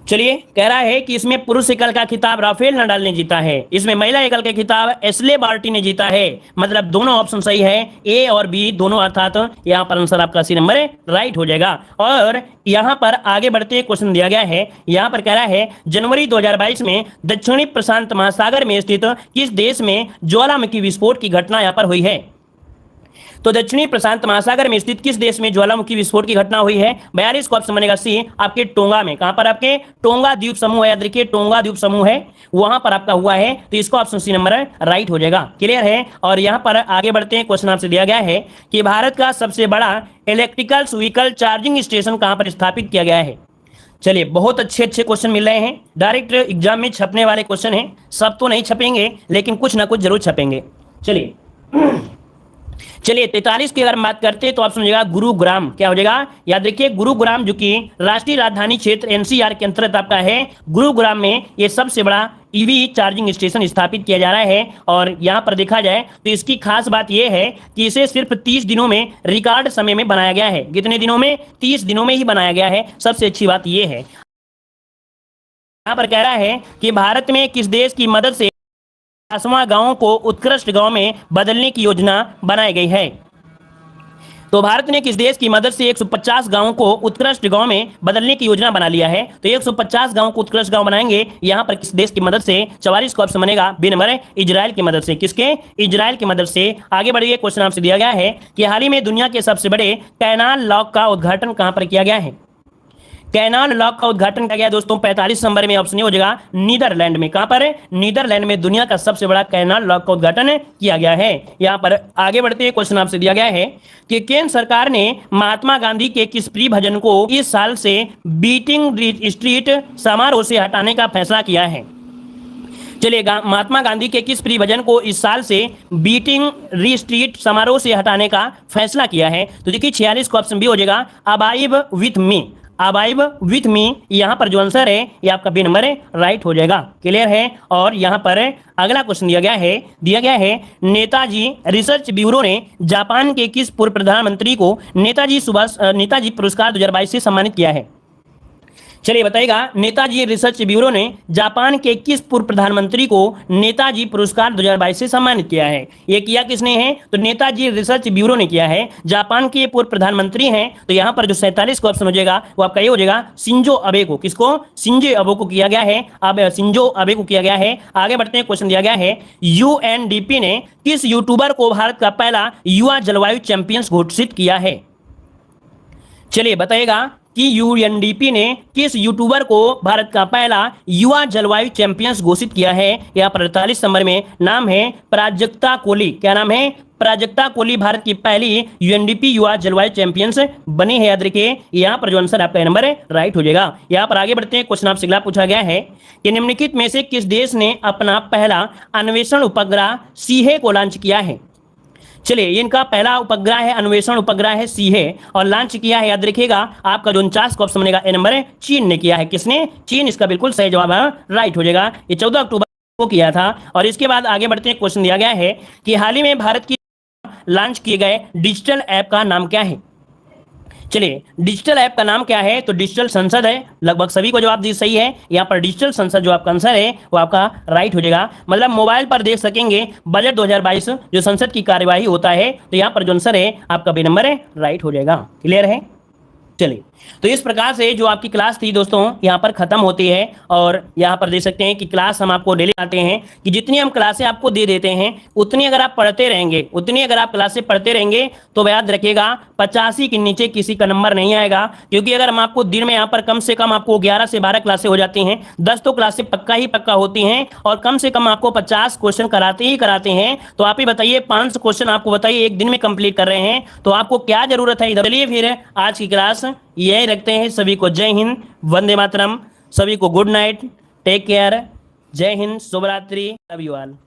A: चलिए, कह रहा है कि इसमें पुरुष एकल का खिताब राफेल नडाल ने जीता है, इसमें महिला एकल का खिताब एशले बार्टी ने जीता है। मतलब दोनों ऑप्शन सही है, ए और बी दोनों, अर्थात यहाँ पर आंसर आपका सी नंबर राइट हो जाएगा। और यहाँ पर आगे बढ़ते क्वेश्चन दिया गया है, यहाँ पर कह रहा है जनवरी 2022 में दक्षिणी प्रशांत महासागर में स्थित किस देश में ज्वालामुखी विस्फोट की घटना यहाँ पर हुई है? तो दक्षिणी प्रशांत महासागर में स्थित किस देश में ज्वालामुखी विस्फोट की घटना हुई है? 42 को ऑप्शन बनेगा सी, आपके टोंगा में। कहां पर? आपके टोंगा द्वीप समूह है, याद रखिए, टोंगा द्वीप समूह है, वहां पर आपका हुआ है, तो इसको ऑप्शन सी नंबर राइट हो जाएगा। क्लियर है? और यहां पर आगे बढ़ते हैं, क्वेश्चन आपसे दिया गया है कि भारत का सबसे बड़ा इलेक्ट्रिकल व्हीकल चार्जिंग स्टेशन कहां पर स्थापित किया गया है? चलिए, बहुत अच्छे क्वेश्चन मिल रहे हैं, डायरेक्ट एग्जाम में छपने वाले क्वेश्चन हैं। सब तो नहीं छपेंगे, लेकिन कुछ ना कुछ जरूर छपेंगे। चलिए 43 की अगर बात करते हैं तो ऑप्शन हो जाएगा गुरुग्राम। क्या हो जाएगा? याद रखिए, गुरुग्राम जो कि राष्ट्रीय राजधानी क्षेत्र एनसीआर के अंतर्गत आपका है, गुरुग्राम में ये सबसे बड़ा ईवी चार्जिंग स्टेशन स्थापित किया जा रहा है। और यहाँ पर देखा जाए तो इसकी खास बात यह है कि इसे सिर्फ 30 दिनों में रिकॉर्ड समय में बनाया गया है। कितने दिनों में? 30 दिनों में ही बनाया गया है। सबसे अच्छी बात यह है, यहाँ पर कह रहा है कि भारत में किस देश की मदद से 50वां गांव को उत्कृष्ट गांव में बदलने की योजना बनाई गई है? तो भारत ने किस देश की मदद से 150 गांवों को उत्कृष्ट गांव में बदलने की योजना बना लिया है? तो 150 गांवों को उत्कृष्ट गांव बनाएंगे, यहां पर किस देश की मदद से? 44 का ऑप्शन बनेगा बी नंबर, इजराइल की मदद से। किसके? इजराइल की मदद से। आगे बढ़िए, क्वेश्चन आपसे दिया गया है कि हाल ही में दुनिया के सबसे बड़े कैनाल लॉक का उद्घाटन कहां पर किया गया है? कैनाल लॉक का उद्घाटन किया गया दोस्तों 45 नंबर में, ऑप्शन हो जाएगा नीदरलैंड में। कहां पर? नीदरलैंड में दुनिया का सबसे बड़ा कैनाल लॉक का उद्घाटन किया गया है। यहां पर आगे बढ़ते हैं, क्वेश्चन आपसे दिया गया है कि केंद्र सरकार ने महात्मा गांधी के किस प्रिय भजन को इस साल से बीटिंग स्ट्रीट समारोह से हटाने का फैसला किया है? चलिए, महात्मा गांधी के किस प्रिय भजन को इस साल से बीटिंग स्ट्रीट समारोह से हटाने का फैसला किया है? तो देखिए 46 का ऑप्शन भी हो जाएगा अबाइव विथ मी। अबाइव विथ मी, यहाँ पर जो आंसर है ये आपका बी नंबर राइट हो जाएगा। क्लियर है? और यहाँ पर अगला क्वेश्चन दिया गया है नेताजी रिसर्च ब्यूरो ने जापान के किस पूर्व प्रधानमंत्री को नेताजी पुरस्कार 2022 से सम्मानित किया है? चलिए बताइएगा, नेताजी रिसर्च ब्यूरो ने जापान के किस पूर्व प्रधानमंत्री को नेताजी पुरस्कार 2022 से सम्मानित किया है? ये किया किसने है? तो नेताजी रिसर्च ब्यूरो ने किया है। जापान के पूर्व प्रधानमंत्री हैं, तो यहाँ पर जो 47 का ऑप्शन हो जाएगा वो आपका ये हो जाएगा शिंजो अबे को। किसको? शिंजो अबे को किया गया है। अब शिंजो अबे को किया गया है। आगे बढ़ते हैं, क्वेश्चन दिया गया है यूएनडीपी ने किस यूट्यूबर को भारत का पहला युवा जलवायु चैंपियंस घोषित किया है? चलिए बताइएगा, कि यूएनडीपी ने किस यूट्यूबर को भारत का पहला युवा जलवायु चैंपियंस घोषित किया है। यहाँ पर 48 नंबर में नाम है प्राजक्ता कोली। क्या नाम है? प्राजक्ता कोली भारत की पहली यूएनडीपी युवा जलवायु चैंपियंस बनी है। याद रखिए, यहाँ पर जो आंसर आपका नंबर है राइट हो जाएगा। यहाँ पर आगे बढ़ते हैं। क्वेश्चन आपसे अगला पूछा गया है कि निम्नलिखित में से किस देश ने अपना पहला अन्वेषण उपग्रह सीहे को लॉन्च किया है। चलिए, इनका पहला उपग्रह है, अन्वेषण उपग्रह है सीहे, और लॉन्च किया है, याद रखिएगा आपका जो 49 का ऑप्शन बनेगा ए नंबर है, चीन ने किया है। किसने? चीन। इसका बिल्कुल सही जवाब राइट हो जाएगा। ये 14 अक्टूबर को किया था। और इसके बाद आगे बढ़ते हैं। क्वेश्चन दिया गया है कि हाल ही में भारत की लॉन्च किए गए डिजिटल ऐप का नाम क्या है। चलिए, डिजिटल ऐप का नाम क्या है? तो डिजिटल संसद है। लगभग सभी को जवाब दी सही है। यहाँ पर डिजिटल संसद जो आपका आंसर है वो आपका राइट हो जाएगा। मतलब मोबाइल पर देख सकेंगे बजट 2022 जो संसद की कार्यवाही होता है। तो यहाँ पर जो आंसर है आपका बी नंबर है राइट हो जाएगा। क्लियर है? चलिए, तो इस प्रकार से जो आपकी क्लास थी दोस्तों यहाँ पर खत्म होती है। और यहाँ पर देख सकते हैं कि क्लास हम आपको डेली आते हैं कि जितनी हम क्लासें आपको दे देते हैं उतनी अगर आप पढ़ते रहेंगे, उतनी अगर आप क्लासें पढ़ते रहेंगे तो याद रखिएगा 85 के नीचे किसी का नंबर नहीं आएगा। क्योंकि अगर हम आपको दिन में यहाँ पर कम से कम आपको 11 से 12 क्लासें हो जाती हैं, 10 तो क्लासें पक्का ही पक्का होती हैं, और कम से कम आपको 50 क्वेश्चन कराते ही कराते हैं। तो आप ही बताइए 500 क्वेश्चन आपको बताइए एक दिन में कंप्लीट कर रहे हैं, तो आपको क्या जरूरत है इधर। चलिए फिर आज की क्लास यही रखते हैं। सभी को जय हिंद, वंदे मातरम। सभी को गुड नाइट, टेक केयर, जय हिंद, शुभ रात्रि, लव यू ऑल।